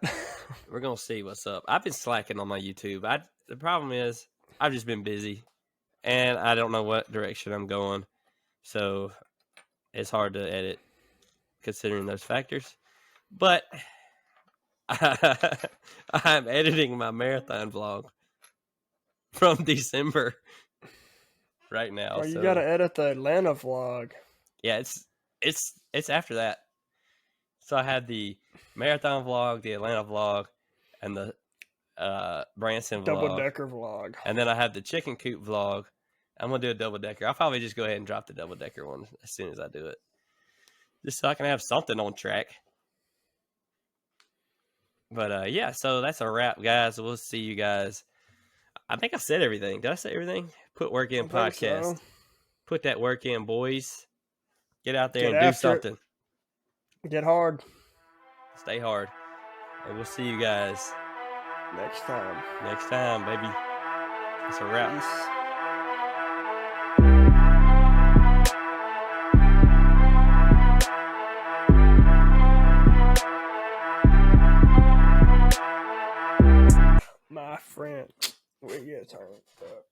We're going to see what's up. I've been slacking on my YouTube. The problem is I've just been busy, and I don't know what direction I'm going. So it's hard to edit considering those factors. But I'm editing my marathon vlog from December right now. Oh, you got to edit the Atlanta vlog. Yeah, it's after that. So I had the marathon vlog, the Atlanta vlog, and the Branson vlog. Double-decker vlog. And then I had the chicken coop vlog. I'm going to do a double-decker. I'll probably just go ahead and drop the double-decker one as soon as I do it. Just so I can have something on track. But, yeah, so that's a wrap, guys. We'll see you guys. I think I said everything. Did I say everything? Put work in podcast. So. Put that work in, boys. Get out there and do something. Get hard. Stay hard. And we'll see you guys next time. Next time, baby. It's a wrap. Peace. My friend, we get turned up.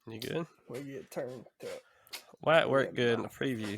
You good? We get turned up. Why it worked good in the preview?